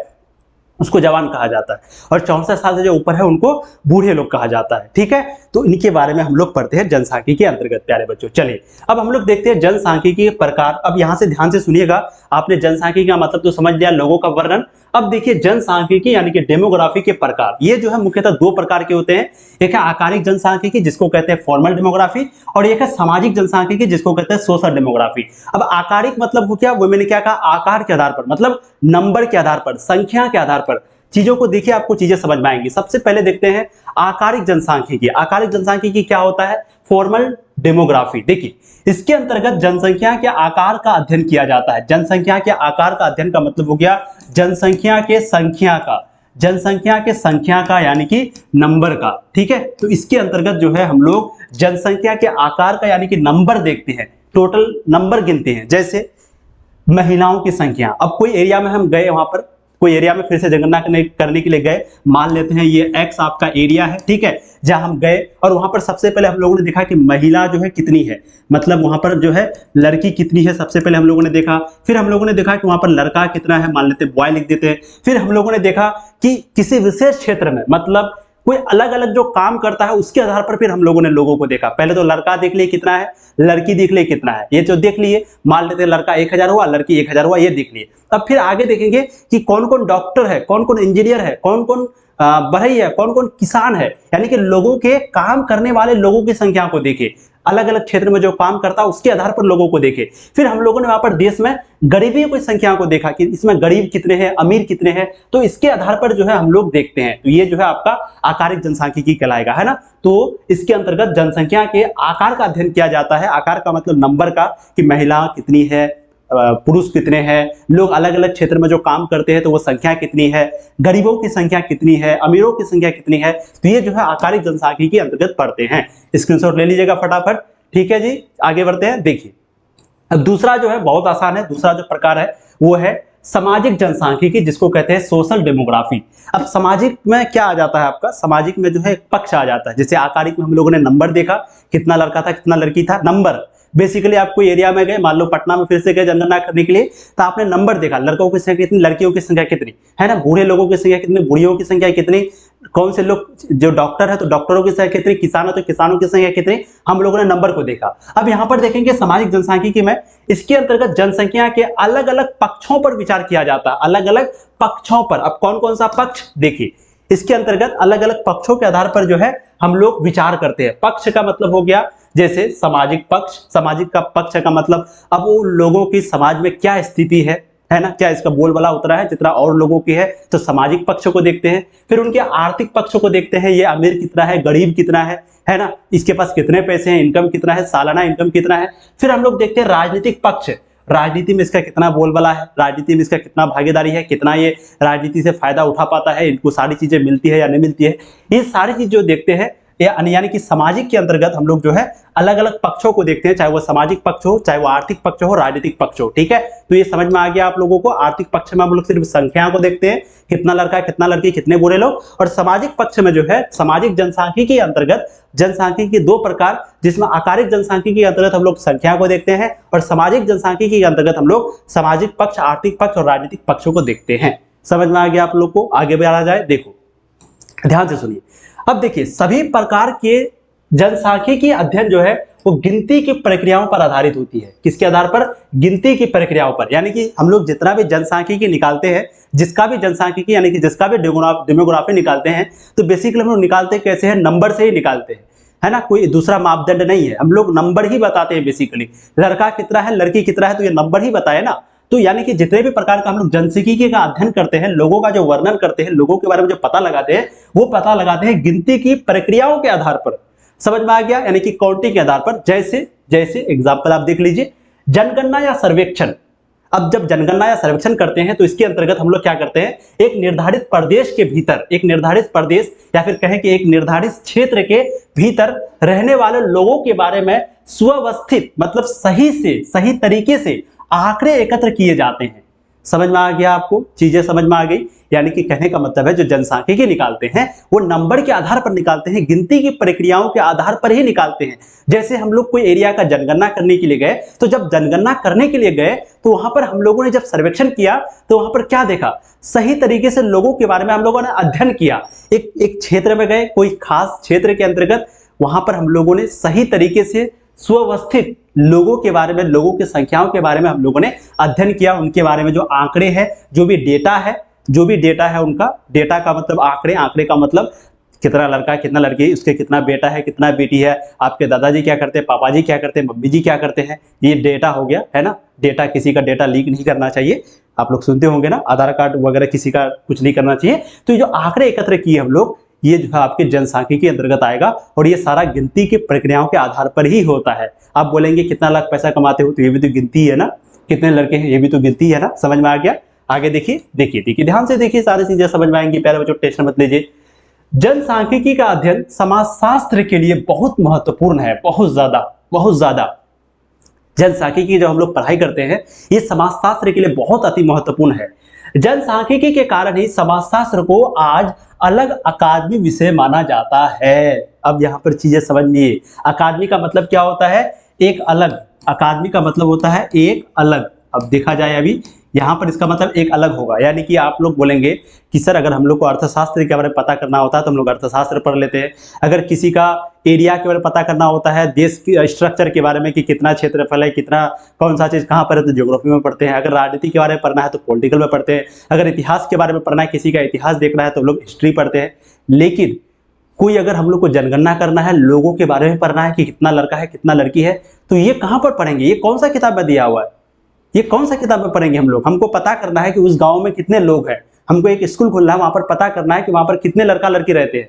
उसको जवान कहा जाता है, और 64 साल से जो ऊपर है उनको बूढ़े लोग कहा जाता है, ठीक है। तो इनके बारे में हम लोग पढ़ते हैं जनसांख्यिकी के अंतर्गत, प्यारे बच्चों। चलिए अब हम लोग देखते हैं जनसांख्यिकी के प्रकार। अब यहाँ से ध्यान से सुनिएगा, आपने जनसांख्यिकी का मतलब तो समझ लिया, लोगों का वर्णन। अब देखिए जनसांख्यिकी यानी कि डेमोग्राफी के प्रकार, ये जो है मुख्यतः 2 प्रकार के होते हैं। एक है आकारिक जनसांख्यिकी जिसको कहते हैं फॉर्मल डेमोग्राफी, और एक है सामाजिक जनसांख्यिकी जिसको कहते हैं सोशल डेमोग्राफी। अब आकारिक मतलब हो क्या? वो मैंने क्या कहा? आकार के आधार पर, मतलब नंबर के आधार पर, संख्या के आधार पर चीजों को देखिए, आपको चीजें समझ में आएंगी। सबसे पहले देखते हैं आकारिक जनसांख्यिकी। आकारिक जनसांख्यिकी क्या होता है? Formal demography. देखिए इसके अंतर्गत जनसंख्या के आकार का अध्ययन किया जाता है। जनसंख्या के आकार का अध्ययन का मतलब हो गया जनसंख्या के संख्या का, जनसंख्या के संख्या का यानी कि नंबर का, ठीक है। तो इसके अंतर्गत जो है हम लोग जनसंख्या के आकार का यानी कि नंबर देखते हैं, टोटल नंबर गिनते हैं। जैसे महिलाओं की संख्या, अब कोई एरिया में हम गए, वहां पर कोई एरिया में फिर से जनगणना करने के लिए गए, मान लेते हैं ये X आपका एरिया है, ठीक है, जहां हम गए और वहां पर सबसे पहले हम लोगों ने देखा कि महिला जो है कितनी है, मतलब वहां पर जो है लड़की कितनी है, सबसे पहले हम लोगों ने देखा। फिर हम लोगों ने देखा कि वहां पर लड़का कितना है, मान लेते हैं बॉय लिख देते हैं। फिर हम लोगों ने देखा कि किसी विशेष क्षेत्र में, मतलब कोई अलग अलग जो काम करता है उसके आधार पर फिर हम लोगों ने लोगों को देखा। पहले तो लड़का देख लिए कितना है, लड़की देख लिए कितना है, ये जो देख लिए, मान लेते हैं लड़का 1000 हुआ, लड़की 1000 हुआ, ये देख लिए। अब फिर आगे देखेंगे कि कौन कौन डॉक्टर है, कौन कौन इंजीनियर है, कौन कौन बढ़ई है, कौन कौन किसान है, यानी कि लोगों के काम करने वाले लोगों की संख्या को देखे, अलग अलग क्षेत्र में जो काम करता है उसके आधार पर लोगों को देखे। फिर हम लोगों ने वहां पर देश में गरीबी की संख्या को देखा कि इसमें गरीब कितने हैं, अमीर कितने हैं, तो इसके आधार पर जो है हम लोग देखते हैं। तो ये जो है आपका आकारिक जनसांख्यिकी कहलाएगा, है ना। तो इसके अंतर्गत जनसंख्या के आकार का अध्ययन किया जाता है। आकार का मतलब नंबर का, कि महिला कितनी है, पुरुष कितने हैं, लोग अलग अलग क्षेत्र में जो काम करते हैं तो वो संख्या कितनी है, गरीबों की संख्या कितनी है, अमीरों की संख्या कितनी है। तो ये जो है आकारिक जनसांख्यिकी के अंतर्गत पढ़ते हैं। स्क्रीनशॉट ले लीजिएगा फटाफट, ठीक है जी। आगे बढ़ते हैं। देखिए अब दूसरा जो है बहुत आसान है, दूसरा जो प्रकार है वो है सामाजिक जनसांख्यिकी, जिसको कहते हैं सोशल डेमोग्राफी। अब सामाजिक में क्या आ जाता है आपका, सामाजिक में जो है एक पक्ष आ जाता है। जैसे आकारिक में हम लोगों ने नंबर देखा, कितना लड़का था कितना लड़की था, नंबर। बेसिकली आप कोई एरिया में गए, मान लो पटना में फिर से गए जनगणना करने के लिए, तो आपने नंबर देखा, लड़कों की संख्या कितनी, लड़कियों की संख्या कितनी है ना, बूढ़े लोगों की संख्या कितनी, बूढ़ियों की संख्या कितनी, कौन से लोग जो डॉक्टर है तो डॉक्टरों की संख्या कितनी, किसान है तो किसानों की संख्या कितनी, हम लोगों ने नंबर को देखा। अब यहाँ पर देखेंगे सामाजिक जनसांख्यिकी में इसके अंतर्गत जनसंख्या के अलग अलग पक्षों पर विचार किया जाता है, अलग अलग पक्षों पर। अब कौन कौन सा पक्ष देखिए, इसके अंतर्गत अलग अलग पक्षों के आधार पर जो है हम लोग विचार करते हैं। पक्ष का मतलब हो गया जैसे सामाजिक पक्ष, सामाजिक का पक्ष का मतलब अब वो लोगों की समाज में क्या स्थिति है ना, क्या इसका बोलबाला उतरा है जितना और लोगों की है, तो सामाजिक पक्ष को देखते हैं। फिर उनके आर्थिक पक्ष को देखते हैं, ये अमीर कितना है, गरीब कितना है ना, इसके पास कितने पैसे हैं, इनकम कितना है, सालाना इनकम कितना है। फिर हम लोग देखते हैं राजनीतिक पक्ष, राजनीति में इसका कितना बोलबाला है, राजनीति में इसका कितना भागीदारी है, कितना ये राजनीति से फायदा उठा पाता है, इनको सारी चीजें मिलती है या नहीं मिलती है, ये सारी चीज जो देखते हैं। यानी कि सामाजिक के अंतर्गत हम लोग जो है अलग अलग पक्षों को देखते हैं, चाहे वो सामाजिक पक्ष हो, चाहे वो आर्थिक पक्ष हो, राजनीतिक पक्ष हो। ठीक है, तो ये समझ में आ गया आप लोगों को। आर्थिक पक्ष में हम लोग सिर्फ संख्या को देखते हैं, कितना लड़का कितना लड़की कितने बुरे लोग, और सामाजिक पक्ष में जो है सामाजिक जनसांख्यिकी के अंतर्गत जनसांख्यिकी के दो प्रकार, जिसमें आकारिक जनसांख्यिकी के अंतर्गत हम लोग संख्या को देखते हैं और सामाजिक जनसांख्यिकी के अंतर्गत हम लोग सामाजिक पक्ष, आर्थिक पक्ष और राजनीतिक पक्षों को देखते हैं। समझ में आ गया आप लोग को। आगे बढ़ा जाए, देखो ध्यान से सुनिए। अब देखिए सभी प्रकार के जनसांख्यिकी अध्ययन जो है वो गिनती की प्रक्रियाओं पर आधारित होती है। किसके आधार पर? गिनती की प्रक्रियाओं पर। यानी कि हम लोग जितना भी जनसांख्यिकी निकालते हैं, जिसका भी जनसांख्यिकी यानी कि जिसका भी डेमोग्राफी निकालते हैं, तो बेसिकली हम लोग निकालते कैसे हैं? नंबर से ही निकालते हैं, है ना, कोई दूसरा मापदंड नहीं है, हम लोग नंबर ही बताते हैं। बेसिकली लड़का कितना है, लड़की कितना है, तो ये नंबर ही बताए ना। तो यानी कि जितने भी प्रकार का हम लोग जनसांख्यिकी का अध्ययन करते हैं, लोगों का जो वर्णन करते हैं, लोगों के बारे में जो पता लगाते हैं, वो पता लगाते हैं गिनती की प्रक्रियाओं के आधार पर। समझ में आ गया? यानी कि काउंटिंग के आधार पर। जैसे जैसे एग्जांपल आप देख लीजिए, जनगणना या सर्वेक्षण। अब जब जनगणना या सर्वेक्षण करते हैं तो इसके अंतर्गत हम लोग क्या करते हैं, एक निर्धारित प्रदेश के भीतर, एक निर्धारित प्रदेश या फिर कहें कि एक निर्धारित क्षेत्र के भीतर रहने वाले लोगों के बारे में सुव्यवस्थित मतलब सही से सही तरीके से आंकड़े एकत्र किए जाते हैं। समझ में आ गया आपको? चीजें समझ में आ गई? यानी कि कहने का मतलब है जो जनसांख्यिकी निकालते हैं वो नंबर के आधार पर निकालते हैं, गिनती की प्रक्रियाओं के आधार पर ही निकालते हैं। जैसे हम लोग कोई एरिया का जनगणना करने के लिए गए, तो जब जनगणना करने के लिए गए तो वहां पर हम लोगों ने जब सर्वेक्षण किया तो वहां पर क्या देखा, सही तरीके से लोगों के बारे में हम लोगों ने अध्ययन किया। एक क्षेत्र में गए, कोई खास क्षेत्र के अंतर्गत, वहां पर हम लोगों ने सही तरीके से सुव्यवस्थित लोगों के बारे में, लोगों की संख्याओं के बारे में हम लोगों ने अध्ययन किया। उनके बारे में जो आंकड़े हैं, जो भी डेटा है उनका, डेटा का मतलब आंकड़े, आंकड़े का मतलब कितना लड़का कितना लड़की, उसके कितना बेटा है कितना बेटी है, आपके दादाजी क्या करते हैं, पापा जी क्या करते हैं, मम्मी जी क्या करते हैं, ये डेटा हो गया, है ना। डेटा, किसी का डेटा लीक नहीं करना चाहिए। आप लोग सुनते होंगे ना, आधार कार्ड वगैरह किसी का कुछ नहीं करना चाहिए। तो ये जो आंकड़े एकत्र किए हम लोग, ये जो है आपके जनसांख्यिकी के अंतर्गत आएगा और ये सारा गिनती की प्रक्रियाओं के आधार पर ही होता है। आप बोलेंगे कितना लाख पैसा कमाते हो, तो ये भी तो गिनती है ना, कितने लड़के हैं, ये भी तो गिनती है ना। समझ में आ गया? आगे देखिए, देखिए ध्यान से देखिए, सारी चीजें समझ में आएंगी। पहले बच्चों टेंशन मत लीजिए। जनसांख्यिकी का अध्ययन समाजशास्त्र के लिए बहुत महत्वपूर्ण है, बहुत ज्यादा। जनसांख्यिकी जो हम लोग पढ़ाई करते हैं, ये समाजशास्त्र के लिए बहुत अति महत्वपूर्ण है। जनसांख्यिकी के कारण ही समाजशास्त्र को आज अलग अकादमी विषय माना जाता है। अब यहां पर चीजें समझिए। अकादमी का मतलब क्या होता है? एक अलग। अकादमी का मतलब होता है एक अलग। अब देखा जाए, अभी यहां पर इसका मतलब एक अलग होगा। यानी कि आप लोग बोलेंगे कि सर अगर हम लोग को अर्थशास्त्र के बारे में पता करना होता है तो हम लोग अर्थशास्त्र पढ़ लेते हैं। अगर किसी का एरिया के बारे में पता करना होता है, देश की स्ट्रक्चर के बारे में कि कितना क्षेत्रफल है, कितना कौन सा चीज कहाँ पर है, तो ज्योग्राफी में पढ़ते हैं। अगर राजनीति के बारे में पढ़ना है तो पॉलिटिकल में पढ़ते हैं। अगर इतिहास के बारे में पढ़ना है, किसी का इतिहास देखना है, तो हम लोग हिस्ट्री पढ़ते हैं। लेकिन कोई अगर हम लोग को जनगणना करना है, लोगों के बारे में पढ़ना है कि कितना लड़का है कितना लड़की है, तो ये कहाँ पर पढ़ेंगे? ये कौन सा किताब में दिया हुआ है? ये कौन सा किताब में पढ़ेंगे हम लोग? हमको पता करना है कि उस गांव में कितने लोग हैं, हमको एक स्कूल खोलना है, वहां पर पता करना है कि वहां पर कितने लड़का लड़की रहते हैं,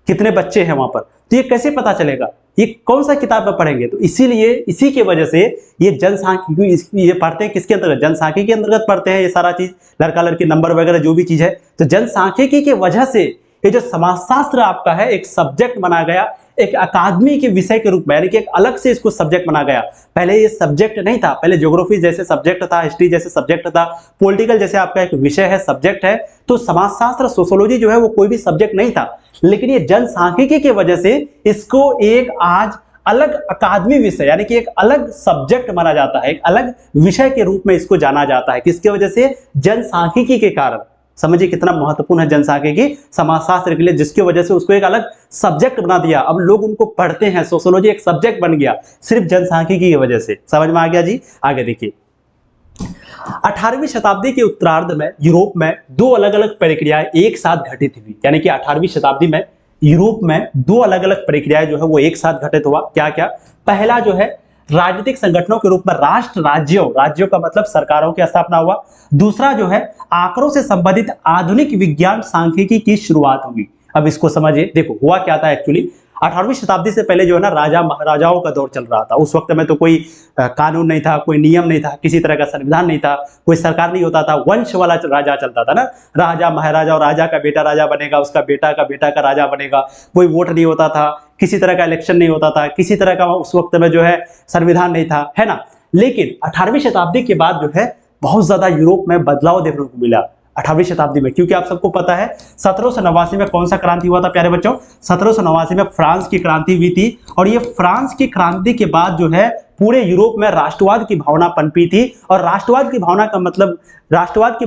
कितने बच्चे हैं वहां पर, तो ये कैसे पता चलेगा? ये कौन सा किताब में पढ़ेंगे? तो इसीलिए इसी की वजह से ये जनसांख्यिकी ये पढ़ते हैं किसके अंतर्गत? जनसांख्यिकी के अंतर्गत पढ़ते हैं ये सारा चीज, लड़का लड़की नंबर वगैरह जो भी चीज है। तो जनसांख्यिकी की वजह से ये जो समाजशास्त्र आपका है एक सब्जेक्ट बना गया, एक अकादमी के विषय के रूप में, यानी कि एक अलग से इसको सब्जेक्ट बना गया। पहले ये सब्जेक्ट नहीं था, पहले ज्योग्राफी जैसे सब्जेक्ट था, हिस्ट्री जैसे सब्जेक्ट था, पॉलिटिकल जैसे आपका एक विषय है, सब्जेक्ट है, तो समाजशास्त्र सोशियोलॉजी जो है वो कोई भी सब्जेक्ट नहीं था। लेकिन ये जनसांख्यिकी की वजह से इसको एक आज अलग अकादमी विषय, यानी कि एक अलग सब्जेक्ट माना जाता है, एक अलग विषय के रूप में इसको जाना जाता है। किसकी वजह से? जनसांख्यिकी के कारण। समझिए कितना महत्वपूर्ण है जनसांख्यिकी समाजशास्त्र के लिए, जिसकी वजह से उसको एक अलग सब्जेक्ट बना दिया। अब लोग उनको पढ़ते हैं, सोशियोलॉजी एक सब्जेक्ट बन गया सिर्फ जनसांख्यिकी की वजह से। समझ में आ गया जी? आगे देखिए, 18वीं शताब्दी के उत्तरार्ध में यूरोप में दो अलग अलग प्रक्रियाएं एक साथ घटित हुई। यानी कि 18वीं शताब्दी में यूरोप में दो अलग अलग प्रक्रियाएं जो है वो एक साथ घटित हुआ। क्या क्या? पहला जो है राजनीतिक संगठनों के रूप में राष्ट्र राज्यों, राज्यों का मतलब सरकारों की स्थापना हुआ। दूसरा जो है आंकड़ों से संबंधित आधुनिक विज्ञान सांख्यिकी की शुरुआत हुई। अब इसको समझिए, देखो हुआ क्या था एक्चुअली। 18वीं शताब्दी से पहले जो है ना राजा महाराजाओं का दौर चल रहा था। उस वक्त में तो कोई कानून नहीं था, कोई नियम नहीं था, किसी तरह का संविधान नहीं था, कोई सरकार नहीं होता था, वंश वाला राजा चलता था ना, राजा महाराजा, और राजा का बेटा राजा बनेगा, उसका बेटा का राजा बनेगा। कोई वोट नहीं होता था, किसी तरह का इलेक्शन नहीं होता था, किसी तरह का उस वक्त में जो है संविधान नहीं था, है ना। लेकिन 18वीं शताब्दी के बाद जो है बहुत ज्यादा यूरोप में बदलाव देखने को मिला 18वीं शताब्दी में, क्योंकि आप सबको पता है 1789 में कौन सा क्रांति हुआ था प्यारे बच्चों? 1789 में फ्रांस की क्रांति हुई थी। और ये फ्रांस की क्रांति के बाद जो है पूरे यूरोप में राष्ट्रवाद की भावना पनपी थी। और राष्ट्रवाद की भावना का मतलब, राष्ट्रवाद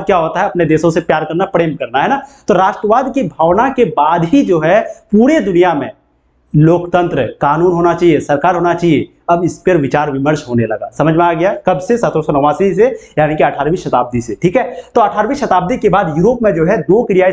क्या होता है? अपने देशों से प्यार करना, प्रेम करना, है ना। तो राष्ट्रवाद की भावना के बाद ही जो है पूरे दुनिया में लोकतंत्र, कानून होना चाहिए, सरकार होना चाहिए, अब इस पर विचार विमर्श होने लगा। समझ में आ गया? कब से? 1789 से, यानी कि 18वीं शताब्दी से। ठीक है, तो 18वीं शताब्दी के बाद यूरोप में जो है दो क्रियाएं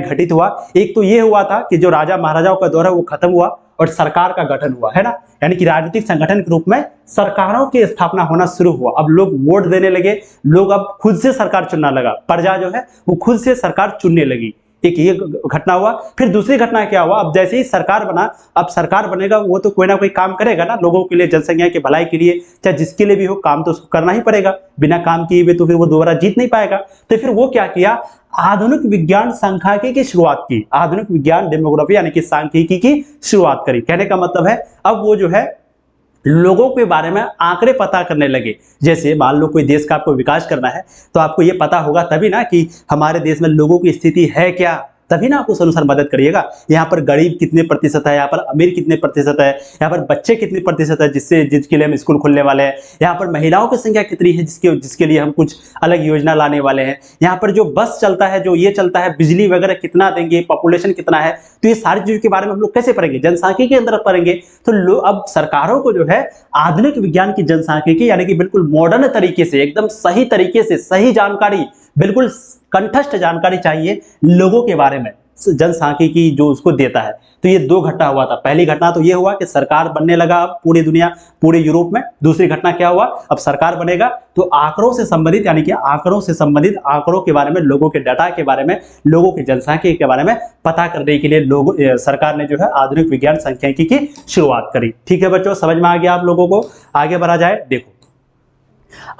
घटित हुआ। एक तो ये हुआ था कि जो राजा महाराजाओं का दौर है वो खत्म हुआ और सरकार का गठन हुआ, है ना। यानी कि राजनीतिक संगठन के रूप में सरकारों की स्थापना होना शुरू हुआ। अब लोग वोट देने लगे, लोग अब खुद से सरकार चुनना लगा, प्रजा जो है वो खुद से सरकार चुनने लगी। एक ये घटना हुआ। फिर दूसरी घटना क्या हुआ? अब जैसे ही सरकार बना, अब सरकार बनेगा वो तो कोई ना कोई काम करेगा ना, लोगों के लिए, जनसंख्या की भलाई के लिए, चाहे जिसके लिए भी हो, काम तो उसको करना ही पड़ेगा। बिना काम किए हुए तो फिर वो दोबारा जीत नहीं पाएगा। तो फिर वो क्या किया? आधुनिक विज्ञान सांख्यिकी की शुरुआत की। आधुनिक विज्ञान डेमोग्राफी यानी कि सांख्यिकी की शुरुआत करी। कहने का मतलब है अब वो जो है लोगों के बारे में आंकड़े पता करने लगे। जैसे मान लो कोई देश का आपको विकास करना है तो आपको ये पता होगा तभी ना कि हमारे देश में लोगों की स्थिति है क्या, तभी ना आप उस अनुसार मदद करिएगा। यहाँ पर गरीब कितने प्रतिशत है, यहाँ पर अमीर कितने प्रतिशत है, यहाँ पर बच्चे कितने प्रतिशत है जिसके लिए हम स्कूल खोलने वाले हैं, यहाँ पर महिलाओं की संख्या कितनी है जिसके लिए हम कुछ अलग योजना लाने वाले हैं, यहाँ पर जो बस चलता है, जो ये चलता है, बिजली वगैरह कितना देंगे, पॉपुलेशन कितना है। तो ये सारी चीजों के बारे में हम लोग कैसे पढ़ेंगे? जनसांख्यिकी के अंदर पढ़ेंगे। तो अब सरकारों को जो है आधुनिक विज्ञान की जनसांख्यिकी यानी कि बिल्कुल मॉडर्न तरीके से, एकदम सही तरीके से, सही जानकारी, बिल्कुल कंठस्थ जानकारी चाहिए लोगों के बारे में, जनसांख्यिकी जो उसको देता है। तो ये दो घटना हुआ था। पहली घटना तो ये हुआ कि सरकार बनने लगा पूरी दुनिया, पूरे यूरोप में। दूसरी घटना क्या हुआ? अब सरकार बनेगा तो आंकड़ों से संबंधित, यानी कि आंकड़ों के बारे में, लोगों के डाटा के बारे में, लोगों की जनसांख्यिकी के बारे में पता करने के लिए सरकार ने जो है आधुनिक विज्ञान सांख्यिकी की शुरुआत करी। ठीक है बच्चों, समझ में आ गया आप लोगों को? आगे बढ़ा जाए। देखो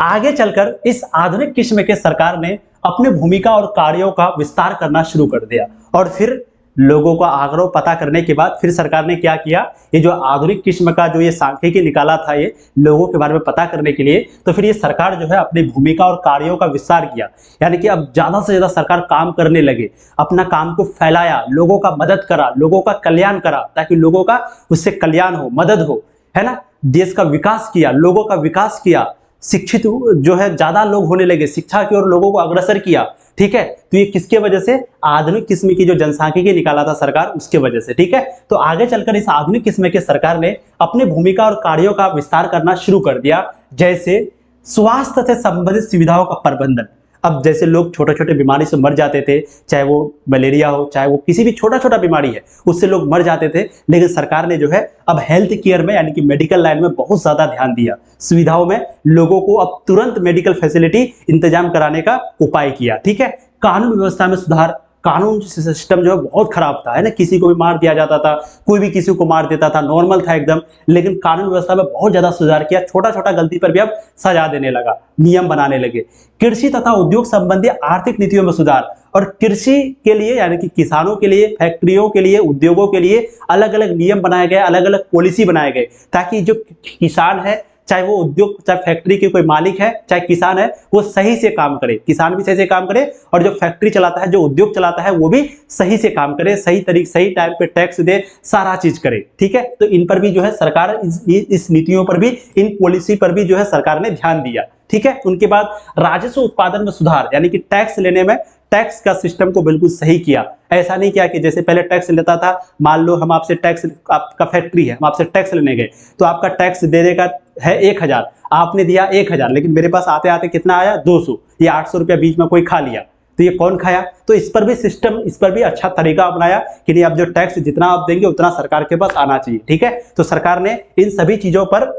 आगे चलकर इस आधुनिक किस्म के सरकार ने अपने भूमिका और कार्यों का विस्तार करना शुरू कर दिया। और फिर लोगों को आंकड़ों पता करने के बाद फिर सरकार ने क्या किया? ये जो आधुनिक किस्म का जो ये सांख्यिकी निकाला था, ये लोगों के बारे में पता करने के लिए, तो फिर ये सरकार जो है अपनी भूमिका और कार्यों का विस्तार किया। यानी कि अब ज्यादा से ज्यादा सरकार काम करने लगे, अपना काम को फैलाया, लोगों का मदद करा, लोगों का कल्याण करा, ताकि लोगों का उससे कल्याण हो, मदद हो, है ना। देश का विकास किया, लोगों का विकास किया, शिक्षित जो है ज्यादा लोग होने लगे, शिक्षा की ओर लोगों को अग्रसर किया। ठीक है, तो ये किसके वजह से? आधुनिक किस्म की जो जनसांख्यिकी निकाला था सरकार, उसके वजह से। ठीक है, तो आगे चलकर इस आधुनिक किस्म के सरकार ने अपनी भूमिका और कार्यों का विस्तार करना शुरू कर दिया। जैसे स्वास्थ्य से संबंधित सुविधाओं का प्रबंधन। अब जैसे लोग छोटे छोटे बीमारी से मर जाते थे, चाहे वो मलेरिया हो, चाहे वो किसी भी छोटा छोटा बीमारी है, उससे लोग मर जाते थे। लेकिन सरकार ने जो है अब हेल्थ केयर में, यानी कि मेडिकल लाइन में बहुत ज्यादा ध्यान दिया, सुविधाओं में लोगों को अब तुरंत मेडिकल फैसिलिटी इंतजाम कराने का उपाय किया। ठीक है, कानून व्यवस्था में सुधार, कानून सिस्टम जो है बहुत खराब था, है ना, किसी को भी मार दिया जाता था, कोई भी किसी को मार देता था, नॉर्मल था एकदम। लेकिन कानून व्यवस्था में बहुत ज्यादा सुधार किया, छोटा छोटा गलती पर भी अब सजा देने लगा, नियम बनाने लगे। कृषि तथा उद्योग संबंधी आर्थिक नीतियों में सुधार, और कृषि के लिए यानी कि किसानों के लिए, फैक्ट्रियों के लिए, उद्योगों के लिए अलग अलग नियम बनाए गए, अलग अलग पॉलिसी बनाए गए, ताकि जो किसान है, चाहे वो उद्योग, चाहे फैक्ट्री के कोई मालिक है, चाहे किसान है, वो सही से काम करे, किसान भी सही से काम करे, और जो फैक्ट्री चलाता है, जो उद्योग चलाता है, वो भी सही से काम करे, सही तरीके, सही टाइम पे टैक्स दे, सारा चीज करे। ठीक है, तो इन पर भी जो है सरकार, इस नीतियों पर भी, इन पॉलिसी पर भी जो है सरकार ने ध्यान दिया। ठीक है, उनके बाद राजस्व उत्पादन में सुधार, यानी कि टैक्स लेने में, टैक्स का सिस्टम को बिल्कुल सही किया। ऐसा नहीं किया कि जैसे पहले टैक्स लेता था, मान लो हम आपसे टैक्स, आपका फैक्ट्री है, हम आपसे टैक्स लेने गए, तो आपका टैक्स देने का है 1000, आपने दिया 1000, लेकिन मेरे पास आते आते कितना आया 200 या 800 रुपया बीच में कोई खा लिया, तो ये कौन खाया? तो इस पर भी सिस्टम, इस पर भी अच्छा तरीका अपनाया कि नहीं, अब जो टैक्स जितना आप देंगे उतना सरकार के पास आना चाहिए। ठीक है, तो सरकार ने इन सभी चीजों पर,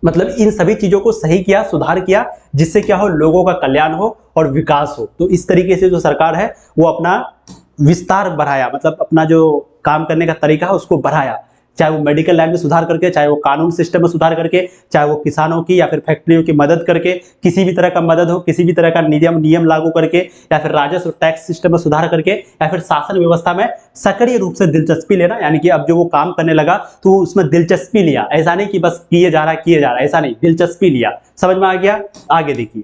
मतलब इन सभी चीजों को सही किया, सुधार किया, जिससे क्या हो, लोगों का कल्याण हो और विकास हो। तो इस तरीके से जो सरकार है वो अपना विस्तार बढ़ाया, मतलब अपना जो काम करने का तरीका है उसको बढ़ाया, चाहे वो मेडिकल लाइन में सुधार करके, चाहे वो कानून सिस्टम में सुधार करके, चाहे वो किसानों की या फिर फैक्ट्रियों की मदद करके, किसी भी तरह का मदद हो, किसी भी तरह का नियम लागू करके, या फिर राजस्व टैक्स सिस्टम में सुधार करके, या फिर शासन व्यवस्था में सक्रिय रूप से दिलचस्पी लेना, यानी कि अब जो वो काम करने लगा तो उसमें दिलचस्पी लिया, ऐसा नहीं कि बस किए जा रहा, ऐसा नहीं, दिलचस्पी लिया। समझ में आ गया? आगे देखिए,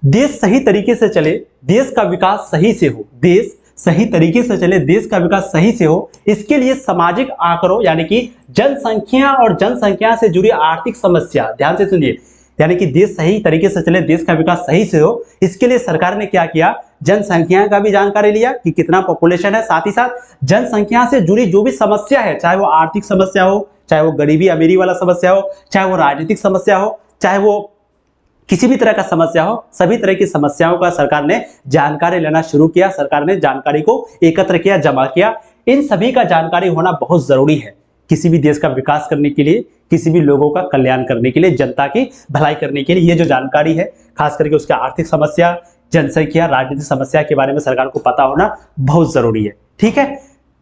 देश सही तरीके से चले, देश का विकास सही से हो, देश सही तरीके से चले, देश का विकास सही से हो, इसके लिए सामाजिक आंकड़ों, यानी कि जनसंख्या और जनसंख्या से जुड़ी आर्थिक समस्या, ध्यान से सुनिए, यानी कि देश सही तरीके से चले, देश का विकास सही से हो, इसके लिए सरकार ने क्या किया, जनसंख्या का भी जानकारी लिया कि कितना पॉपुलेशन है, साथ ही साथ जनसंख्या से जुड़ी जो भी समस्या है, चाहे वो आर्थिक समस्या हो, चाहे वो गरीबी अमीरी वाला समस्या हो, चाहे वो राजनीतिक समस्या हो, चाहे वो किसी भी तरह का समस्या हो, सभी तरह की समस्याओं का सरकार ने जानकारी लेना शुरू किया, सरकार ने जानकारी को एकत्र किया, जमा किया। इन सभी का जानकारी होना बहुत जरूरी है किसी भी देश का विकास करने के लिए, किसी भी लोगों का कल्याण करने के लिए, जनता की भलाई करने के लिए। ये जो जानकारी है, खास करके उसके आर्थिक समस्या, जनसंख्या, राजनीतिक समस्या के बारे में सरकार को पता होना बहुत जरूरी है। ठीक है,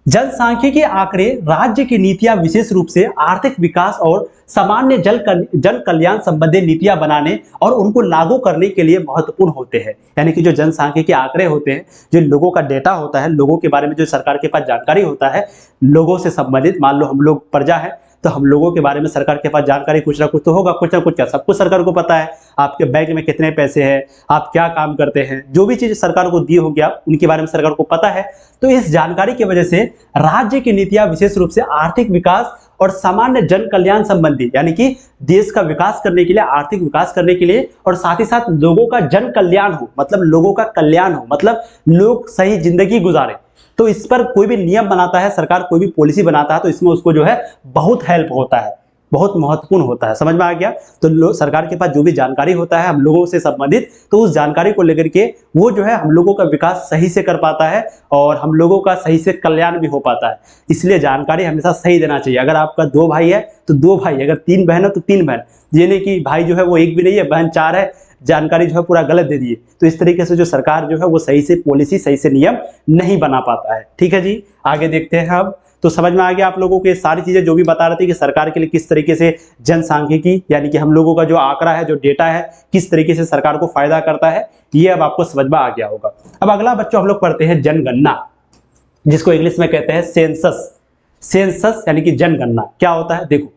जनसांख्यिकी आंकड़े, राज्य की नीतियां विशेष रूप से आर्थिक विकास और सामान्य जन कल्याण संबंधी नीतियां बनाने और उनको लागू करने के लिए महत्वपूर्ण होते हैं। यानी कि जो जनसांख्यिकी आंकड़े होते हैं, जो लोगों का डेटा होता है, लोगों के बारे में जो सरकार के पास जानकारी होता है, लोगों से संबंधित, मान लो हम लोग प्रजा है, तो हम लोगों के बारे में सरकार के पास जानकारी कुछ ना कुछ तो होगा, कुछ ना कुछ, क्या सब कुछ सरकार को पता है, आपके बैंक में कितने पैसे हैं, आप क्या काम करते हैं, जो भी चीज सरकार को दी होगी आप उनके बारे में सरकार को पता है। तो इस जानकारी की वजह से राज्य की नीतियां विशेष रूप से आर्थिक विकास और सामान्य जन कल्याण संबंधी, यानी कि देश का विकास करने के लिए, आर्थिक विकास करने के लिए, और साथ ही साथ लोगों का जन कल्याण हो, मतलब लोगों का कल्याण हो, मतलब लोग सही जिंदगी गुजारे, तो इस पर कोई भी नियम बनाता है सरकार, कोई भी पॉलिसी बनाता है, तो इसमें उसको जो है बहुत हेल्प होता है, बहुत महत्वपूर्ण होता है। समझ में आ गया? तो सरकार के पास जो भी जानकारी होता है हम लोगों से संबंधित, तो उस जानकारी को लेकर के वो जो है हम लोगों का विकास सही से कर पाता है और हम लोगों का सही से कल्याण भी हो पाता है। इसलिए जानकारी हमेशा सही देना चाहिए। अगर आपका 2 भाई है तो 2 भाई, अगर 3 बहन है तो 3 बहन, ये नहीं कि भाई जो है वो एक भी नहीं है, बहन 4 है, जानकारी जो है पूरा गलत दे दिए। तो इस तरीके से जो सरकार जो है वो सही से पॉलिसी, सही से नियम नहीं बना पाता है। ठीक है जी, आगे देखते हैं अब। तो समझ में आ गया आप लोगों को ये सारी चीजें जो भी बता रहे थे कि सरकार के लिए किस तरीके से जनसांख्यिकी, यानी कि हम लोगों का जो आंकड़ा है, जो डेटा है, किस तरीके से सरकार को फायदा करता है, ये अब आपको समझ में आ गया होगा। अब अगला बच्चों हम लोग पढ़ते हैं जनगणना, जिसको इंग्लिश में कहते हैं सेंसस। सेंसस यानी कि जनगणना क्या होता है? देखो,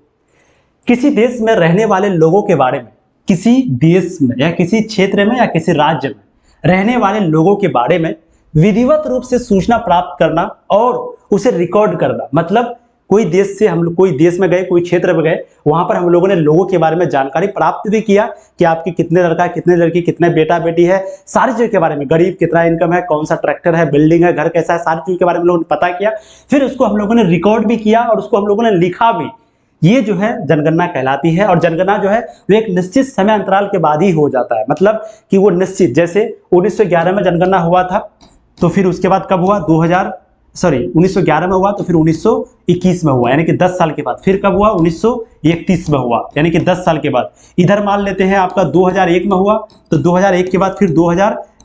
किसी देश में रहने वाले लोगों के बारे में, किसी देश में या किसी क्षेत्र में या किसी राज्य में रहने वाले लोगों के बारे में विधिवत रूप से सूचना प्राप्त करना और उसे रिकॉर्ड करना। मतलब कोई देश से हम लोग, कोई देश में गए, कोई क्षेत्र में गए, वहां पर हम लोगों ने लोगों के बारे में जानकारी प्राप्त भी किया कि आपकी कितने लड़का है, कितने लड़की, कितने बेटा बेटी है, सारी चीजों के बारे में, गरीब कितना इनकम है, कौन सा ट्रैक्टर है, बिल्डिंग है, घर कैसा है, सारी चीजों के बारे में लोगों ने पता किया। फिर उसको हम लोगों ने रिकॉर्ड भी किया और उसको हम लोगों ने लिखा भी। ये जो है जनगणना कहलाती है। और जनगणना जो है वो एक निश्चित समय अंतराल के बाद ही हो जाता है, मतलब कि वो निश्चित, जैसे 1911 में जनगणना हुआ था, तो फिर उसके बाद कब हुआ, 1911 में हुआ, तो फिर 1921 में हुआ, यानी कि 10 साल के बाद। फिर कब हुआ, 1931 में हुआ, यानी कि 10 साल के बाद। इधर मान लेते हैं आपका 2001 में हुआ, तो 2001 के बाद फिर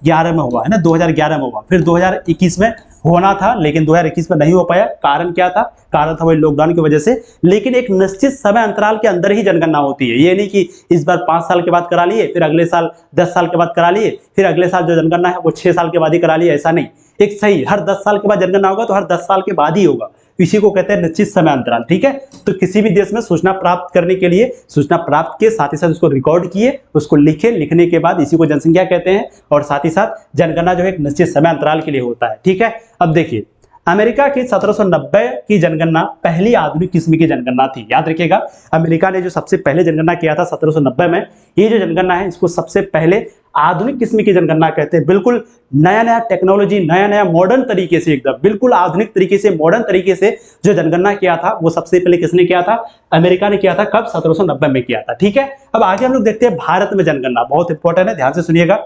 2011 में हुआ है ना, 2011 में हुआ, फिर 2021 में होना था लेकिन 2021 में नहीं हो पाया। कारण क्या था? कारण था वही लॉकडाउन की वजह से। लेकिन एक निश्चित समय अंतराल के अंदर ही जनगणना होती है, ये नहीं कि इस बार 5 साल के बाद करा लिए, फिर अगले साल 10 साल के बाद करा लिए, फिर अगले साल जो जनगणना है वो 6 साल के बाद ही करा लिए, ऐसा नहीं। एक सही हर 10 साल के बाद जनगणना होगा तो हर 10 साल के बाद ही होगा, इसी को कहते हैं निश्चित समय अंतराल। ठीक है, तो किसी भी देश में सूचना प्राप्त करने के लिए सूचना प्राप्त के साथ ही साथ उसको रिकॉर्ड किए, उसको लिखे, लिखने के बाद इसी को जनसंख्या कहते हैं, और साथ ही साथ जनगणना जो है एक निश्चित समय अंतराल के लिए होता है। ठीक है, अब देखिए अमेरिका की 1790 की जनगणना पहली आधुनिक किस्म की जनगणना थी। याद रखिएगा, अमेरिका ने जो सबसे पहले जनगणना किया था 1790 में, ये जो जनगणना है इसको सबसे पहले आधुनिक किस्म की जनगणना कहते हैं। बिल्कुल नया नया टेक्नोलॉजी, नया नया मॉडर्न तरीके से, एकदम बिल्कुल आधुनिक तरीके से, मॉडर्न तरीके से जो जनगणना किया था वो सबसे पहले किसने किया था? अमेरिका ने किया था। कब? 1790 में किया था। ठीक है, अब आगे हम लोग देखते हैं भारत में जनगणना, बहुत इंपॉर्टेंट है, ध्यान से सुनिएगा।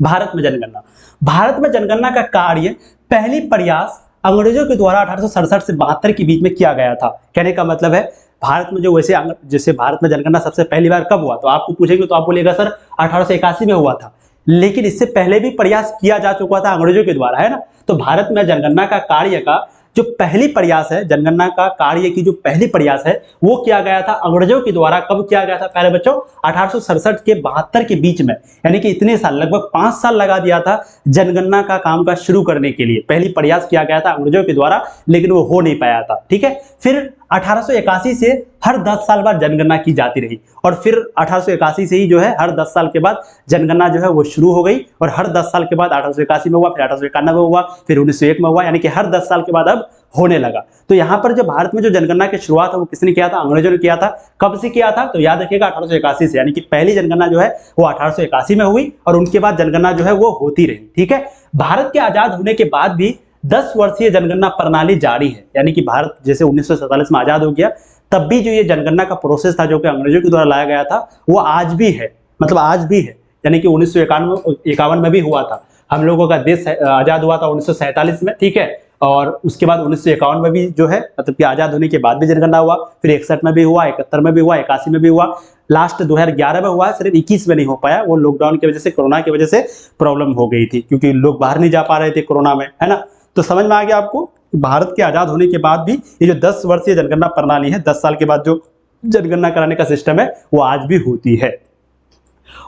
भारत में जनगणना, भारत में जनगणना का कार्य पहली प्रयास अंग्रेजों के द्वारा 1867 से 72 के बीच में किया गया था। कहने का मतलब है भारत में जो वैसे जैसे भारत में जनगणना सबसे पहली बार कब हुआ, तो आपको पूछेंगे तो आप बोलिएगा सर 1881 में हुआ था, लेकिन इससे पहले भी प्रयास किया जा चुका था अंग्रेजों के द्वारा, है ना। तो भारत में जनगणना का कार्य का जो पहली प्रयास है, जनगणना का कार्य की जो पहली प्रयास है वो किया गया था अंग्रेजों के द्वारा। कब किया गया था प्यारे बच्चों? 1867 के 72 के बीच में, यानी कि इतने साल, लगभग 5 साल लगा दिया था जनगणना का काम का शुरू करने के लिए। पहली प्रयास किया गया था अंग्रेजों के द्वारा, लेकिन वो हो नहीं पाया था। ठीक है, फिर 1881 से हर 10 साल बाद जनगणना की जाती रही, और फिर 1881 से ही जो है हर 10 साल के बाद जनगणना जो है वो शुरू हो गई, और हर 10 साल के बाद 1881 में हुआ, फिर 1891 में हुआ, फिर 1901 में हुआ, यानी कि हर 10 साल के बाद अब होने लगा। तो यहाँ पर जो भारत में जो जनगणना की शुरुआत है वो किसने किया था? अंग्रेजों ने किया था। कब से किया था? तो याद रखिएगा 1881 से, यानी कि पहली जनगणना जो है वो 1881 में हुई, और उनके बाद जनगणना जो है वो होती रही। ठीक है, भारत के आजाद होने के बाद भी 10 वर्षीय जनगणना प्रणाली जारी है, यानी कि भारत जैसे 1947 में आजाद हो गया, तब भी जो ये जनगणना का प्रोसेस था जो कि अंग्रेजों के द्वारा लाया गया था वो आज भी है, मतलब आज भी है। यानी कि 1951 में भी हुआ था। हम लोगों का देश आजाद हुआ था 1947 में, ठीक है, और उसके बाद 1951 में भी जो है, मतलब कि आजाद होने के बाद भी जनगणना हुआ, फिर 61 में भी हुआ, 71 में भी हुआ, 81 में भी हुआ, लास्ट 2011 में हुआ, सिर्फ 21 में नहीं हो पाया। वो लॉकडाउन की वजह से, कोरोना की वजह से प्रॉब्लम हो गई थी, क्योंकि लोग बाहर नहीं जा पा रहे थे कोरोना में, है ना। तो समझ में आ गया आपको, भारत के आजाद होने के बाद भी ये जो 10 वर्षीय जनगणना प्रणाली है, 10 साल के बाद जो जनगणना कराने का सिस्टम है वो आज भी होती है।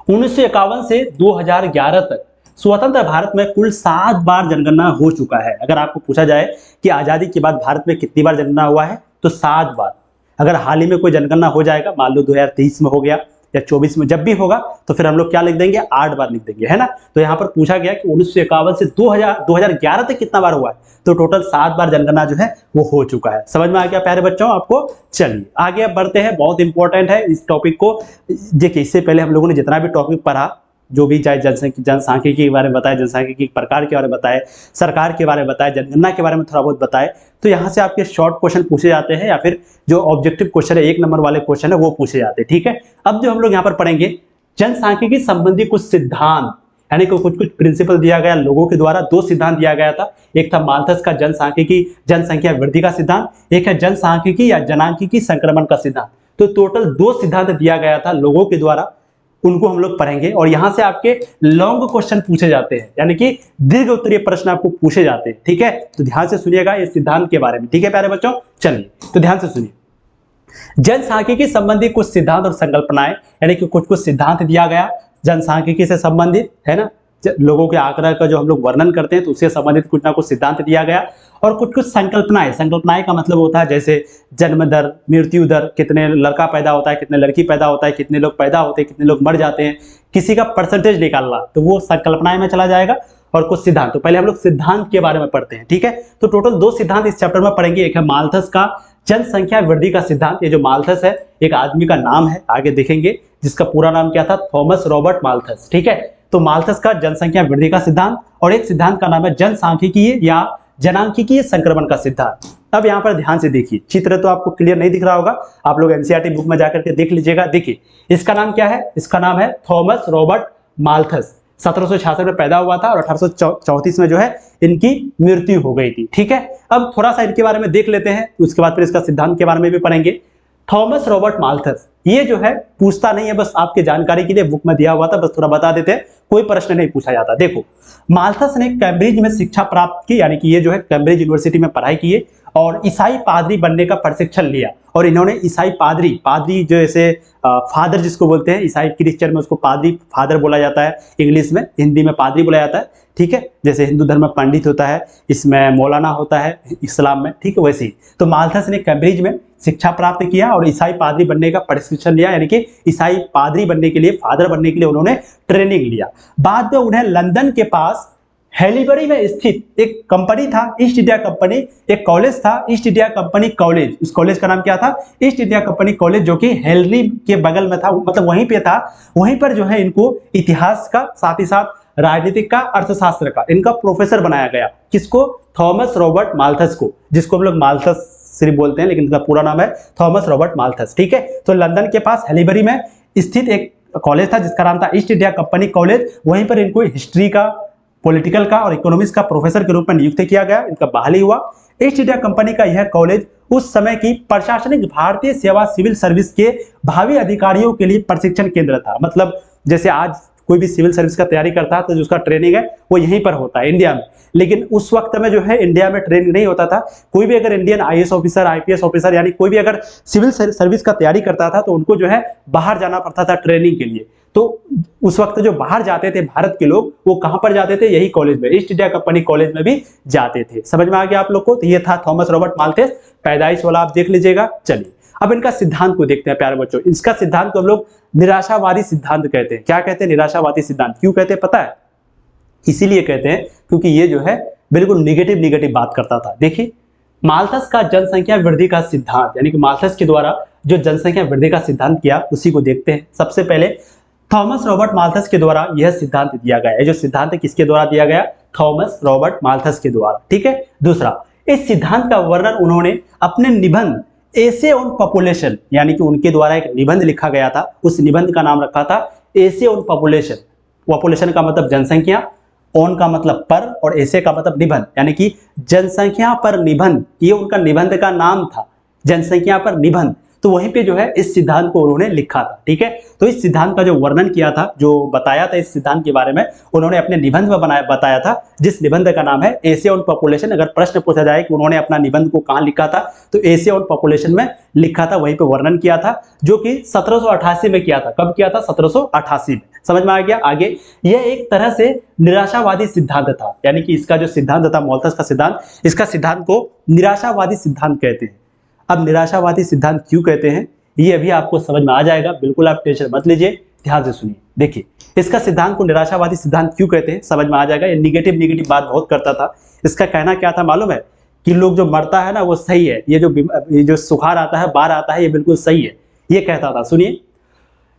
1951 से 2011 तक स्वतंत्र भारत में कुल 7 बार जनगणना हो चुका है। अगर आपको पूछा जाए कि आजादी के बाद भारत में कितनी बार जनगणना हुआ है, तो 7 बार। अगर हाल ही में कोई जनगणना हो जाएगा, मान लो 2023 में हो गया या 24 में, जब भी होगा तो फिर हम लोग क्या लिख देंगे? 8 बार लिख देंगे, है ना। तो यहाँ पर पूछा गया कि 1951 से 2011 तक कितना बार हुआ है, तो टोटल 7 बार जनगणना जो है वो हो चुका है। समझ में आ गया प्यारे बच्चों आपको? चलिए आगे अब बढ़ते हैं, बहुत इंपॉर्टेंट है इस टॉपिक को। देखिए, इससे पहले हम लोगों ने जितना भी टॉपिक पढ़ा, जो भी चाहे जनसांख्यिकी के बारे में बताए, जनसांख्यिकी के प्रकार के बारे में बताए, सरकार के बारे में बताए, जनगणना के बारे में थोड़ा बहुत बताए, तो यहाँ से आपके शॉर्ट क्वेश्चन पूछे जाते हैं, या फिर जो ऑब्जेक्टिव क्वेश्चन है, 1 नंबर वाले क्वेश्चन है, वो पूछे जाते हैं। ठीक है, अब जो हम लोग यहाँ पर पढ़ेंगे जनसांख्यिकी संबंधी कुछ सिद्धांत, यानी कि कुछ प्रिंसिपल दिया गया लोगों के द्वारा। 2 सिद्धांत दिया गया था, एक था माल्थस का जनसांख्यिकी जनसंख्या वृद्धि का सिद्धांत, एक है जनसांख्यिकी या जनांख्यिकी संक्रमण का सिद्धांत। तो टोटल 2 सिद्धांत दिया गया था लोगों के द्वारा, उनको हम लोग पढ़ेंगे, और यहां से आपके लॉन्ग क्वेश्चन पूछे जाते हैं, यानी कि दीर्घ उत्तरीय प्रश्न आपको पूछे जाते हैं। ठीक है, तो ध्यान से सुनिएगा इस सिद्धांत के बारे में। ठीक है प्यारे बच्चों, चलिए तो ध्यान से सुनिए। जनसांख्यिकी संबंधी कुछ सिद्धांत और संकल्पनाएं, यानी कि कुछ सिद्धांत दिया गया जनसांख्यिकी से संबंधित, है ना। लोगों के आंकड़ा का जो हम लोग वर्णन करते हैं तो उससे संबंधित कुछ ना कुछ सिद्धांत दिया गया, और कुछ संकल्पनाएं। संकल्पनाएं का मतलब होता है जैसे जन्म दर, मृत्यु दर, कितने लड़का पैदा होता है, कितने लड़की पैदा होता है, कितने लोग पैदा होते हैं, कितने लोग मर जाते हैं, किसी का परसेंटेज निकालना, तो वो संकल्पनाएं में चला जाएगा। और कुछ सिद्धांत, तो पहले हम लोग सिद्धांत के बारे में पढ़ते हैं। ठीक है, तो टोटल 2 सिद्धांत इस चैप्टर में पढ़ेंगे। एक है माल्थस का जनसंख्या वृद्धि का सिद्धांत, ये जो माल्थस है एक आदमी का नाम है, आगे देखेंगे, जिसका पूरा नाम क्या था? Thomas Robert Malthus. ठीक है, तो माल्थस का जनसंख्या वृद्धि का सिद्धांत, और एक सिद्धांत का नाम है जनसांख्यिकीय या जनांख्यिकीय संक्रमण का सिद्धांत। अब यहाँ पर ध्यान से देखिए, चित्र तो आपको क्लियर नहीं दिख रहा होगा, आप लोग एनसीईआरटी बुक में जाकर के देख लीजिएगा। देखिए, इसका नाम क्या है? इसका नाम है थॉमस रॉबर्ट माल्थस। 1766 में पैदा हुआ था और 1834 में जो है इनकी मृत्यु हो गई थी। ठीक है, अब थोड़ा सा इनके बारे में देख लेते हैं, उसके बाद फिर इसका सिद्धांत के बारे में भी पढ़ेंगे। थॉमस रॉबर्ट माल्थस ये जो है पूछता नहीं है, बस आपके जानकारी के लिए बुक में दिया हुआ था, बस थोड़ा बता देते हैं, कोई प्रश्न नहीं पूछा जाता। देखो, माल्थस ने कैम्ब्रिज में शिक्षा प्राप्त की, यानी कि ये जो है कैम्ब्रिज यूनिवर्सिटी में पढ़ाई की है और ईसाई पादरी बनने का प्रशिक्षण लिया। और इन्होंने ईसाई पादरी, पादरी जो ऐसे फादर जिसको बोलते हैं, ईसाई क्रिश्चियन में उसको पादरी फादर बोला जाता है, इंग्लिश में, हिंदी में पादरी बोला जाता है, ठीक है। जैसे हिंदू धर्म में पंडित होता है, इसमें मौलाना होता है इस्लाम में, ठीक है, वैसे ही। तो माल्थस ने कैम्ब्रिज में शिक्षा प्राप्त किया और ईसाई पादरी बनने का प्रशिक्षण लिया, यानी कि ईसाई पादरी बनने के लिए, फादर बनने के लिए उन्होंने ट्रेनिंग लिया। बाद में उन्हें लंदन के पास हेलीबरी में स्थित एक कंपनी था, ईस्ट इंडिया कंपनी, एक कॉलेज था, ईस्ट इंडिया कंपनी कॉलेज। उस कॉलेज का नाम क्या था? ईस्ट इंडिया कंपनी कॉलेज, जो कि हेलरी के बगल में था, मतलब वहीं पे था। वहीं पर जो है इनको इतिहास का, साथ ही साथ राजनीतिक का, अर्थशास्त्र का इनका प्रोफेसर बनाया गया। किसको? थॉमस रॉबर्ट माल्थस को, जिसको हम लोग माल्थस सिर्फ बोलते हैं, लेकिन इसका पूरा नाम है थॉमस रॉबर्ट माल्थस, ठीक है। तो लंदन के पास हेलीबरी में स्थित एक कॉलेज था जिसका नाम था ईस्ट इंडिया कंपनी कॉलेज। वहीं पर इनको हिस्ट्री का, पॉलिटिकल का और इकोनॉमिक्स का प्रोफेसर के रूप में नियुक्त किया गया, इनका बहाली हुआ। ईस्ट इंडिया कंपनी का यह कॉलेज उस समय की प्रशासनिक भारतीय सेवा सिविल सर्विस के भावी अधिकारियों के लिए प्रशिक्षण केंद्र था। मतलब जैसे आज कोई भी सिविल सर्विस का तैयारी करता है तो जो उसका ट्रेनिंग है वो यहीं पर होता है इंडिया में, लेकिन उस वक्त में जो है इंडिया में ट्रेनिंग नहीं होता था। कोई भी अगर Indian IAS officer, IPS officer, यानी कोई भी अगर सिविल सर्विस का तैयारी करता था तो उनको जो है बाहर जाना पड़ता था ट्रेनिंग के लिए। तो उस वक्त जो बाहर जाते थे भारत के लोग, वो कहां पर जाते थे? यही कॉलेज में, ईस्ट इंडिया कंपनी कॉलेज में भी जाते थे। समझ में आ गया आप लोग को? तो ये था थॉमस रॉबर्ट माल्थस, पैदाइश वाला आप देख लीजिएगा। चलिए अब इनका सिद्धांत को देखते हैं प्यारे बच्चों। इसका सिद्धांत को हम लोग निराशावादी सिद्धांत कहते हैं। क्या कहते हैं? निराशावादी सिद्धांत। क्यों कहते हैं पता है? इसीलिए कहते हैं क्योंकि ये जो है बिल्कुल निगेटिव बात करता था। देखिए, माल्थस का जनसंख्या वृद्धि का सिद्धांत, यानी कि माल्थस के द्वारा जो जनसंख्या वृद्धि का सिद्धांत किया, उसी को देखते हैं। सबसे पहले थॉमस रॉबर्ट माल्थस के द्वारा यह सिद्धांत दिया गया है। जो सिद्धांत किसके द्वारा दिया गया? थॉमस रॉबर्ट माल्थस के द्वारा, ठीक है। दूसरा, इस सिद्धांत का वर्णन उन्होंने अपने निबंध एसे ऑन पॉपुलेशन, यानी कि उनके द्वारा एक निबंध लिखा गया था, उस निबंध का नाम रखा था एसे ऑन पॉपुलेशन। पॉपुलेशन का मतलब जनसंख्या, ऑन का मतलब पर, और एसे का मतलब निबंध, यानी कि जनसंख्या पर निबंध। ये उनका निबंध का नाम था, जनसंख्या पर निबंध। तो वहीं पे जो है इस सिद्धांत को उन्होंने लिखा था, ठीक है। तो इस सिद्धांत का जो वर्णन किया था, जो बताया था इस सिद्धांत के बारे में, उन्होंने अपने निबंध में बताया था, जिस निबंध का नाम है एसे ऑन पॉपुलेशन। अगर प्रश्न पूछा जाए कि उन्होंने अपना निबंध को कहां लिखा था, तो एसे ऑन पॉपुलेशन में लिखा था, वहीं पे वर्णन किया था, जो कि 1788 में किया था। कब किया था? 1788 में। समझ में आ गया? आगे, यह एक तरह से निराशावादी सिद्धांत था, यानी कि इसका जो सिद्धांत था, माल्थस का सिद्धांत, इसका सिद्धांत को निराशावादी सिद्धांत कहते हैं। अब निराशावादी सिद्धांत क्यों कहते हैं, ये अभी आपको समझ में आ जाएगा, बिल्कुल आप टेंशन मत लीजिए, ध्यान से सुनिए। देखिए, इसका सिद्धांत को निराशावादी सिद्धांत क्यों कहते हैं, समझ में आ जाएगा। ये निगेटिव बात बहुत करता था। इसका कहना क्या था मालूम है? कि लोग जो मरता है ना वो सही है, ये जो सुखाड़ आता है, बाढ़ आता है, ये बिल्कुल सही है, ये कहता था। सुनिए,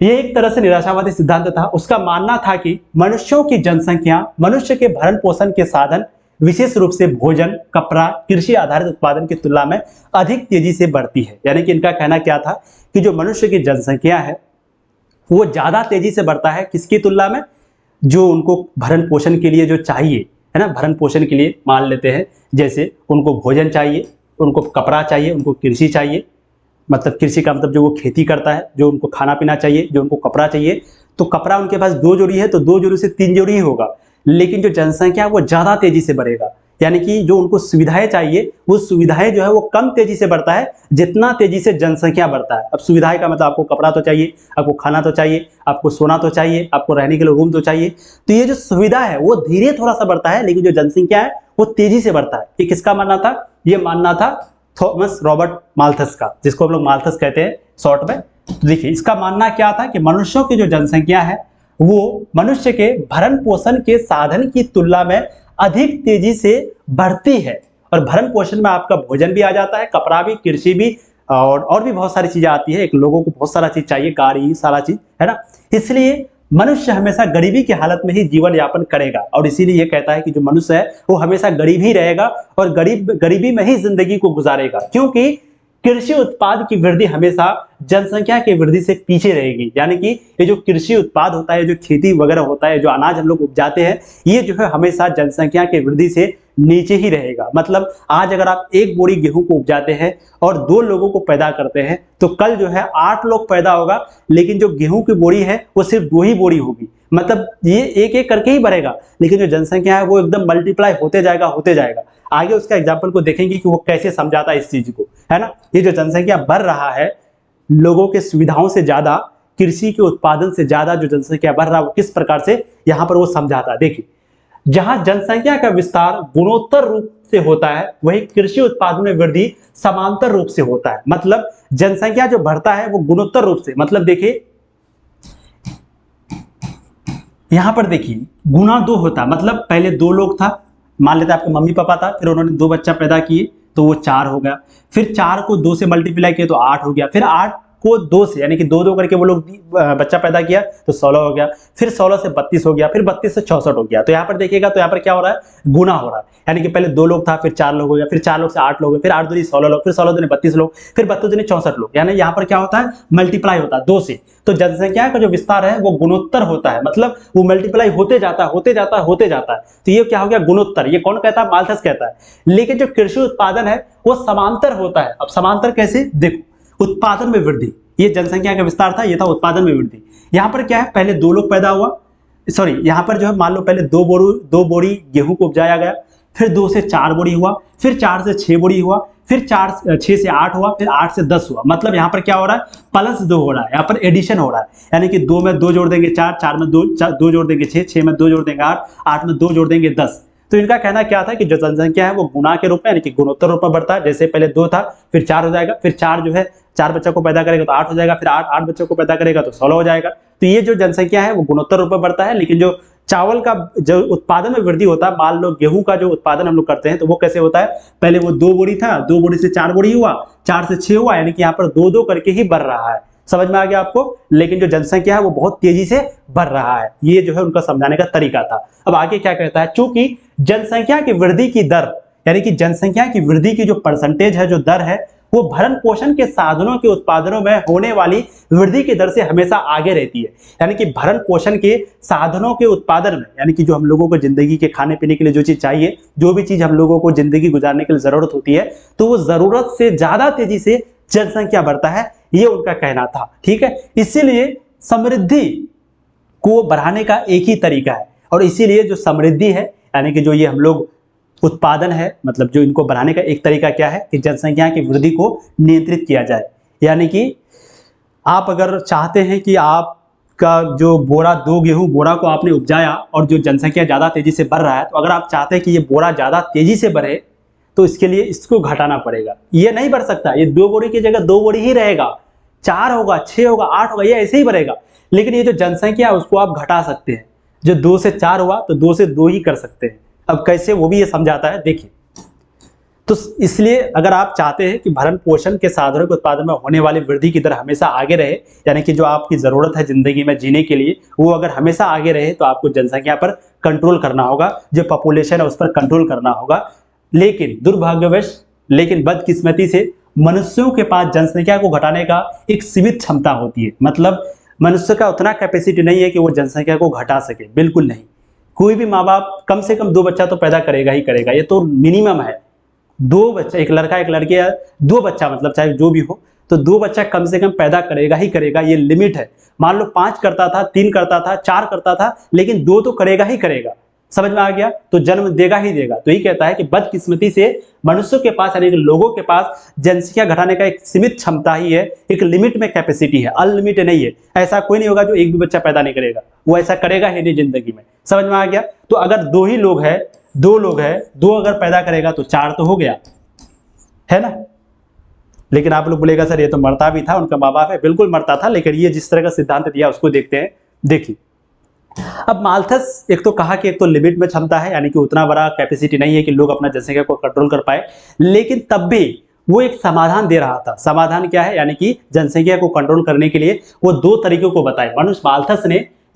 ये एक तरह से निराशावादी सिद्धांत था। उसका मानना था कि मनुष्यों की जनसंख्या मनुष्य के भरण पोषण के साधन, विशेष रूप से भोजन, कपड़ा, कृषि आधारित उत्पादन की तुलना में अधिक तेजी से बढ़ती है। यानी कि इनका कहना क्या था कि जो मनुष्य की जनसंख्या है वो ज्यादा तेजी से बढ़ता है, किसकी तुलना में? जो उनको भरण पोषण के लिए जो चाहिए, है ना, भरण पोषण के लिए मान लेते हैं, जैसे उनको भोजन चाहिए, उनको कपड़ा चाहिए, उनको कृषि चाहिए, मतलब कृषि का मतलब जो वो खेती करता है, जो उनको खाना पीना चाहिए, जो उनको कपड़ा चाहिए। तो कपड़ा उनके पास 2 जोड़ी है तो 2 जोड़ी से 3 जोड़ी ही होगा, लेकिन जो जनसंख्या वो ज्यादा तेजी से बढ़ेगा। यानी कि जो उनको सुविधाएं चाहिए, वो सुविधाएं जो है वो कम तेजी से बढ़ता है जितना तेजी से जनसंख्या बढ़ता है। अब सुविधाएं का मतलब आपको कपड़ा तो चाहिए, आपको खाना तो चाहिए, आपको सोना तो चाहिए, आपको रहने के लिए रूम तो चाहिए। तो ये जो सुविधा है वो धीरे थोड़ा सा बढ़ता है, लेकिन जो जनसंख्या है वो तेजी से बढ़ता है। ये किसका मानना था? ये मानना था थॉमस रॉबर्ट माल्थस का, जिसको हम लोग माल्थस कहते हैं शॉर्ट में। तो देखिए, इसका मानना क्या था कि मनुष्यों की जो जनसंख्या है वो मनुष्य के भरण पोषण के साधन की तुलना में अधिक तेजी से बढ़ती है। और भरण पोषण में आपका भोजन भी आ जाता है, कपड़ा भी, कृषि भी, और भी बहुत सारी चीजें आती है। एक लोगों को बहुत सारा चीज चाहिए, गाड़ी, सारा चीज, है ना। इसलिए मनुष्य हमेशा गरीबी की हालत में ही जीवन यापन करेगा, और इसीलिए ये कहता है कि जो मनुष्य है वो हमेशा गरीब ही रहेगा और गरीबी में ही जिंदगी को गुजारेगा, क्योंकि कृषि उत्पाद की वृद्धि हमेशा जनसंख्या की वृद्धि से पीछे रहेगी। यानी कि ये जो कृषि उत्पाद होता है, जो खेती वगैरह होता है, जो अनाज हम लोग उपजाते हैं, ये जो है हमेशा जनसंख्या की वृद्धि से नीचे ही रहेगा। मतलब आज अगर आप 1 बोरी गेहूं को उपजाते हैं और 2 लोगों को पैदा करते हैं तो कल जो है 8 लोग पैदा होगा, लेकिन जो गेहूं की बोरी है वो सिर्फ 2 ही बोरी होगी। मतलब ये एक एक करके ही बढ़ेगा, लेकिन जो जनसंख्या है वो एकदम मल्टीप्लाई होते जाएगा होते जाएगा। आगे उसका एग्जाम्पल को देखेंगे कि वो कैसे समझाता है इस चीज को, है ना। ये जो जनसंख्या बढ़ रहा है, लोगों के सुविधाओं से ज्यादा, कृषि के उत्पादन से ज्यादा जो जनसंख्या बढ़ रहा है वो किस प्रकार से यहाँ पर वो समझाता है। देखिए, जहां जनसंख्या का विस्तार गुणोत्तर रूप से होता है, वही कृषि उत्पादन में वृद्धि समांतर रूप से होता है। मतलब जनसंख्या जो बढ़ता है वो गुणोत्तर रूप से, मतलब देखिए यहां पर देखिए गुना 2 होता, मतलब पहले 2 लोग था, मान लेते आपके मम्मी पापा था, फिर उन्होंने 2 बच्चा पैदा किए तो वो 4 हो गया, फिर 4 को 2 से मल्टीप्लाई किया तो 8 हो गया, फिर 8 को 2 से यानी कि 2 करके वो लोग बच्चा पैदा किया तो 16 हो गया, फिर 16 से 32 हो गया, फिर 32 से 64 हो गया। तो यहाँ पर देखिएगा तो यहाँ पर क्या हो रहा है, गुना हो रहा है। यानी कि पहले 2 लोग था, फिर 4 लोग हो गया, फिर 4 लोग से 8 लोग, फिर 8 दूनी 16 लोग, फिर 16 दूनी 32 लोग, फिर 32 दूनी 64 लोग। यानी यहाँ पर क्या होता है, मल्टीप्लाई होता है 2 से। तो जनसंख्या का जो विस्तार है वो गुणोत्तर होता है, मतलब वो मल्टीप्लाई होते जाता है होते जाता है होते जाता है। तो ये क्या हो गया, गुणोत्तर। ये कौन कहता है, माल्थस कहता है। लेकिन जो कृषि उत्पादन है वो समांतर होता है। अब समांतर कैसे, देखो, उत्पादन में वृद्धि, ये जनसंख्या का विस्तार था, ये था उत्पादन में वृद्धि। यहाँ पर क्या है, पहले 2 लोग पैदा हुआ, सॉरी यहाँ पर जो है मान लो पहले 2 बोरी गेहूं को उपजाया गया, फिर 2 से 4 बोरी हुआ, फिर 4 से 6 बोरी हुआ, फिर 6 से 8 हुआ, फिर 8 से 10 हुआ। मतलब यहाँ पर क्या हो रहा है, +2 हो रहा है, यहाँ पर एडिशन हो रहा है। यानी कि 2 में 2 जोड़ देंगे 4, 4 में 2 जोड़ देंगे 6, 6 में 2 जोड़ देंगे 8, 8 में 2 जोड़ देंगे 10। तो इनका कहना क्या था कि जो जनसंख्या है वो गुणा के रूप में यानी कि गुणोत्तर रूप में बढ़ता है। जैसे पहले 2 था, फिर 4 हो जाएगा, फिर 4 जो है 4 बच्चों को पैदा करेगा तो 8 हो जाएगा, फिर 8 बच्चों को पैदा करेगा तो 16 हो जाएगा। तो ये जो जनसंख्या है वो गुणोत्तर रूप में बढ़ता है। लेकिन जो चावल का जो उत्पादन में वृद्धि होता है, मान लो गेहूं का जो उत्पादन हम लोग करते हैं तो वो कैसे होता है, पहले वो 2 बोरी था, 2 बोरी से 4 बोरी हुआ, 4 से 6 हुआ, यानी कि यहाँ पर 2 करके ही बढ़ रहा है। समझ में आ गया आपको। लेकिन जो जनसंख्या है वो बहुत तेजी से बढ़ रहा है। ये जो है उनका समझाने का तरीका था। अब आगे क्या कहता है, चूंकि जनसंख्या की वृद्धि की दर, यानी कि जनसंख्या की वृद्धि की जो परसेंटेज है, जो दर है, वो भरण पोषण के साधनों के उत्पादनों में होने वाली वृद्धि की दर से हमेशा आगे रहती है। यानी कि भरण पोषण के साधनों के उत्पादन में, यानी कि जो हम लोगों को जिंदगी के खाने पीने के लिए जो चीज चाहिए, जो भी चीज हम लोगों को जिंदगी गुजारने के लिए जरूरत होती है, तो वो जरूरत से ज्यादा तेजी से जनसंख्या बढ़ता है, ये उनका कहना था। ठीक है, इसीलिए समृद्धि को बढ़ाने का एक ही तरीका है, और इसीलिए जो समृद्धि है यानी कि जो ये हम लोग उत्पादन है, मतलब जो इनको बढ़ाने का एक तरीका क्या है कि जनसंख्या की वृद्धि को नियंत्रित किया जाए। यानी कि आप अगर चाहते हैं कि आपका जो बोरा 2 गेहूं बोरा को आपने उपजाया और जो जनसंख्या ज़्यादा तेजी से बढ़ रहा है, तो अगर आप चाहते हैं कि ये बोरा ज़्यादा तेजी से बढ़े तो इसके लिए इसको घटाना पड़ेगा। ये नहीं बढ़ सकता, ये 2 बोरी की जगह 2 बोरी ही रहेगा, 4 होगा, 6 होगा, 8 होगा, ये ऐसे ही बढ़ेगा। लेकिन ये जो जनसंख्या है उसको आप घटा सकते हैं। जो 2 से 4 हुआ तो 2 से 2 ही कर सकते हैं। अब कैसे, वो भी ये समझाता है, देखिए। तो इसलिए अगर आप चाहते हैं कि भरण पोषण के साधनों के उत्पादन में होने वाली वृद्धि की दर हमेशा आगे रहे, यानी कि जो आपकी जरूरत है जिंदगी में जीने के लिए वो अगर हमेशा आगे रहे, तो आपको जनसंख्या पर कंट्रोल करना होगा, जो पॉपुलेशन है उस पर कंट्रोल करना होगा। लेकिन दुर्भाग्यवश, लेकिन बदकिस्मती से मनुष्यों के पास जनसंख्या को घटाने का एक सीमित क्षमता होती है। मतलब मनुष्य का उतना कैपेसिटी नहीं है कि वो जनसंख्या को घटा सके, बिल्कुल नहीं। कोई भी माँ बाप कम से कम 2 बच्चा तो पैदा करेगा ही करेगा, ये तो मिनिमम है। 2 बच्चा, एक लड़का एक लड़की, या 2 बच्चा, मतलब चाहे जो भी हो, तो 2 बच्चा कम से कम पैदा करेगा ही करेगा, ये लिमिट है। मान लो 5 करता था, 3 करता था, 4 करता था, लेकिन 2 तो करेगा ही करेगा। समझ में आ गया। तो जन्म देगा ही देगा। तो ये कहता है कि बदकिस्मती से मनुष्यों के पास यानी कि लोगों के पास जनसंख्या घटाने का एक सीमित क्षमता ही है, एक लिमिट में कैपेसिटी है, अनलिमिटेड नहीं है। ऐसा कोई नहीं होगा जो एक भी बच्चा पैदा नहीं करेगा, वो ऐसा करेगा ही नहीं जिंदगी में। समझ में आ गया। तो अगर 2 ही लोग है, 2 लोग है, 2 अगर पैदा करेगा तो 4 तो हो गया, है ना। लेकिन आप लोग बोलेगा सर ये तो मरता भी था, उनका माँ बाप है, बिल्कुल मरता था, लेकिन ये जिस तरह का सिद्धांत दिया उसको देखते हैं। देखिए, अब माल्थस एक तो कहा कि एक तो लिमिट में क्षमता है, यानी कि उतना बड़ा कैपेसिटी नहीं है कि लोग अपना जनसंख्या को कंट्रोल कर पाए, लेकिन तब भी वो एक समाधान दे रहा था। समाधान क्या है, यानी कि जनसंख्या को कंट्रोल करने के लिए वो 2 तरीकों को बताए।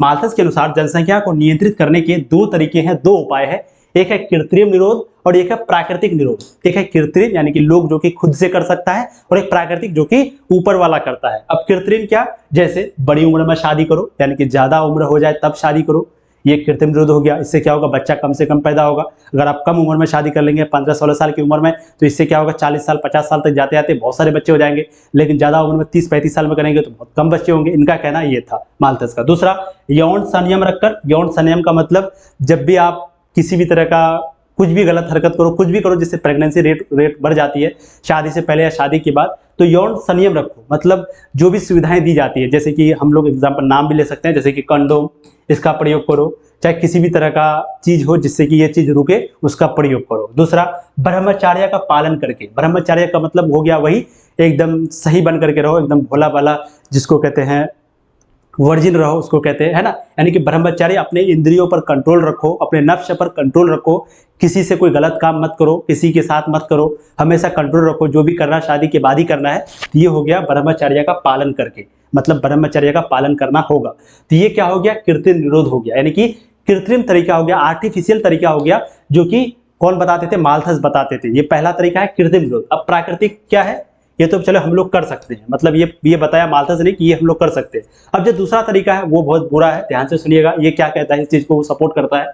माल्थस के अनुसार जनसंख्या को नियंत्रित करने के 2 तरीके हैं, 2 उपाय है। एक है कृत्रिम निरोध और एक है प्राकृतिक निरोध। एक है कृत्रिम यानी कि लोग जो कि खुद से कर सकता है, और एक प्राकृतिक जो कि ऊपर वाला करता है। अब कृत्रिम क्या, जैसे बड़ी उम्र में शादी करो, यानी कि ज्यादा उम्र हो जाए तब शादी करो, ये कृत्रिम निरोध हो गया। इससे क्या होगा, बच्चा कम से कम पैदा होगा। अगर आप कम उम्र में शादी कर लेंगे 15-16 साल की उम्र में, तो इससे क्या होगा, 40 साल 50 साल तक जाते जाते बहुत सारे बच्चे हो जाएंगे। लेकिन ज़्यादा उम्र में 30-35 साल में करेंगे तो बहुत कम बच्चे होंगे। इनका कहना ये था माल्थस का। दूसरा, यौन संयम रखकर। यौन संयम का मतलब जब भी आप किसी भी तरह का कुछ भी गलत हरकत करो, कुछ भी करो जिससे प्रेगनेंसी रेट बढ़ जाती है शादी से पहले या शादी के बाद, तो यौन संयम रखो। मतलब जो भी सुविधाएं दी जाती है, जैसे कि हम लोग एग्जाम्पल नाम भी ले सकते हैं, जैसे कि कंडोम, इसका प्रयोग करो। चाहे किसी भी तरह का चीज हो जिससे कि ये चीज रुके, उसका प्रयोग करो। दूसरा, ब्रह्मचर्य का पालन करके। ब्रह्मचर्य का मतलब हो गया वही, एकदम सही बन करके रहो, एकदम भोला भाला, जिसको कहते हैं वर्जिन रहो, उसको कहते हैं, है ना। यानी कि ब्रह्मचर्य, अपने इंद्रियों पर कंट्रोल रखो, अपने नफ्स पर कंट्रोल रखो, किसी से कोई गलत काम मत करो, किसी के साथ मत करो, हमेशा कंट्रोल रखो। जो भी करना शादी के बाद ही करना है। तो ये हो गया ब्रह्मचर्य का पालन करके, मतलब ब्रह्मचर्य का पालन करना होगा। तो ये क्या हो गया, कृत्रिम निरोध हो गया, यानी कि कृत्रिम तरीका हो गया, आर्टिफिशियल तरीका हो गया, जो कि कौन बताते थे, माल्थस बताते थे। ये पहला तरीका है कृत्रिम निरोध। अब प्राकृतिक क्या है, ये तो चलो हम लोग कर सकते हैं, मतलब ये बताया माल्थस ने कि ये हम लोग कर सकते हैं। अब जो दूसरा तरीका है वो बहुत बुरा है, ध्यान से सुनिएगा। ये क्या कहता है, इस चीज को वो सपोर्ट करता है।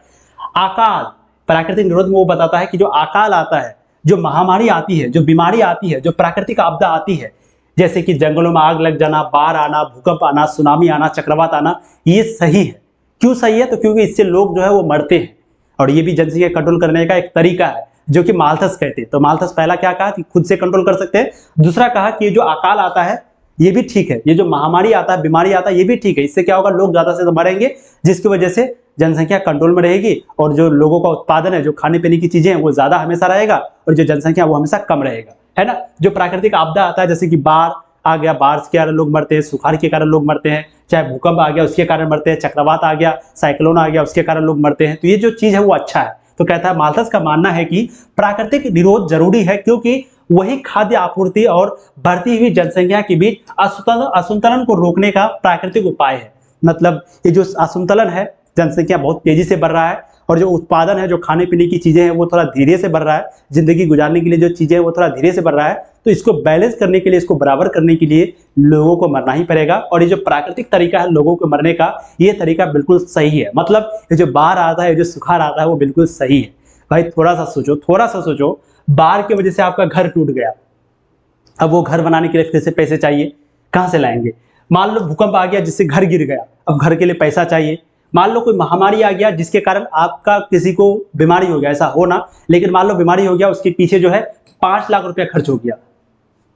अकाल, प्राकृतिक निरोध में वो बताता है कि जो अकाल आता है, जो महामारी आती है, जो बीमारी आती है, जो प्राकृतिक आपदा आती है, जैसे कि जंगलों में आग लग जाना, बाढ़ आना, भूकंप आना, सुनामी आना, चक्रवात आना, ये सही है। क्यों सही है, तो क्योंकि इससे लोग जो है वो मरते हैं, और ये भी जनसंख्या कंट्रोल करने का एक तरीका है, जो कि माल्थस कहते हैं। तो माल्थस पहला क्या कहा कि खुद से कंट्रोल कर सकते हैं। दूसरा कहा कि ये जो अकाल आता है ये भी ठीक है, ये जो महामारी आता है, बीमारी आता है, ये भी ठीक है। इससे क्या होगा, लोग ज्यादा से ज्यादा मरेंगे, जिसकी वजह से जनसंख्या कंट्रोल में रहेगी, और जो लोगों का उत्पादन है, जो खाने पीने की चीजें हैं, वो ज्यादा हमेशा रहेगा, और जो जनसंख्या वो हमेशा कम रहेगा, है ना। जो प्राकृतिक आपदा आता है, जैसे कि बाढ़ आ गया, बाढ़ के कारण लोग मरते हैं, सुखाड़ के कारण लोग मरते हैं, चाहे भूकंप आ गया उसके कारण मरते हैं, चक्रवात आ गया, साइक्लोन आ गया उसके कारण लोग मरते हैं। तो ये जो चीज है वो अच्छा है। तो कहता है, माल्थस का मानना है कि प्राकृतिक निरोध जरूरी है, क्योंकि वही खाद्य आपूर्ति और बढ़ती हुई जनसंख्या के बीच असंतुलन को रोकने का प्राकृतिक उपाय है। मतलब ये जो असंतुलन है, जनसंख्या बहुत तेजी से बढ़ रहा है, और जो उत्पादन है, जो खाने पीने की चीजें हैं, वो थोड़ा धीरे से बढ़ रहा है, जिंदगी गुजारने के लिए जो चीजें हैं वो थोड़ा धीरे से बढ़ रहा है। तो इसको बैलेंस करने के लिए, इसको बराबर करने के लिए लोगों को मरना ही पड़ेगा। और ये जो प्राकृतिक तरीका है लोगों को मरने का, ये तरीका बिल्कुल सही है। मतलब ये जो बाढ़ आता है, ये जो सुखाड़ आता है, वो बिल्कुल सही है। भाई थोड़ा सा सोचो, बाढ़ की वजह से आपका घर टूट गया, अब वो घर बनाने के लिए फिर से पैसे चाहिए, कहां से लाएंगे। मान लो भूकंप आ गया जिससे घर गिर गया, अब घर के लिए पैसा चाहिए। मान लो कोई महामारी आ गया जिसके कारण आपका किसी को बीमारी हो गया, ऐसा हो ना, लेकिन मान लो बीमारी हो गया, उसके पीछे जो है 5 लाख रुपया खर्च हो गया।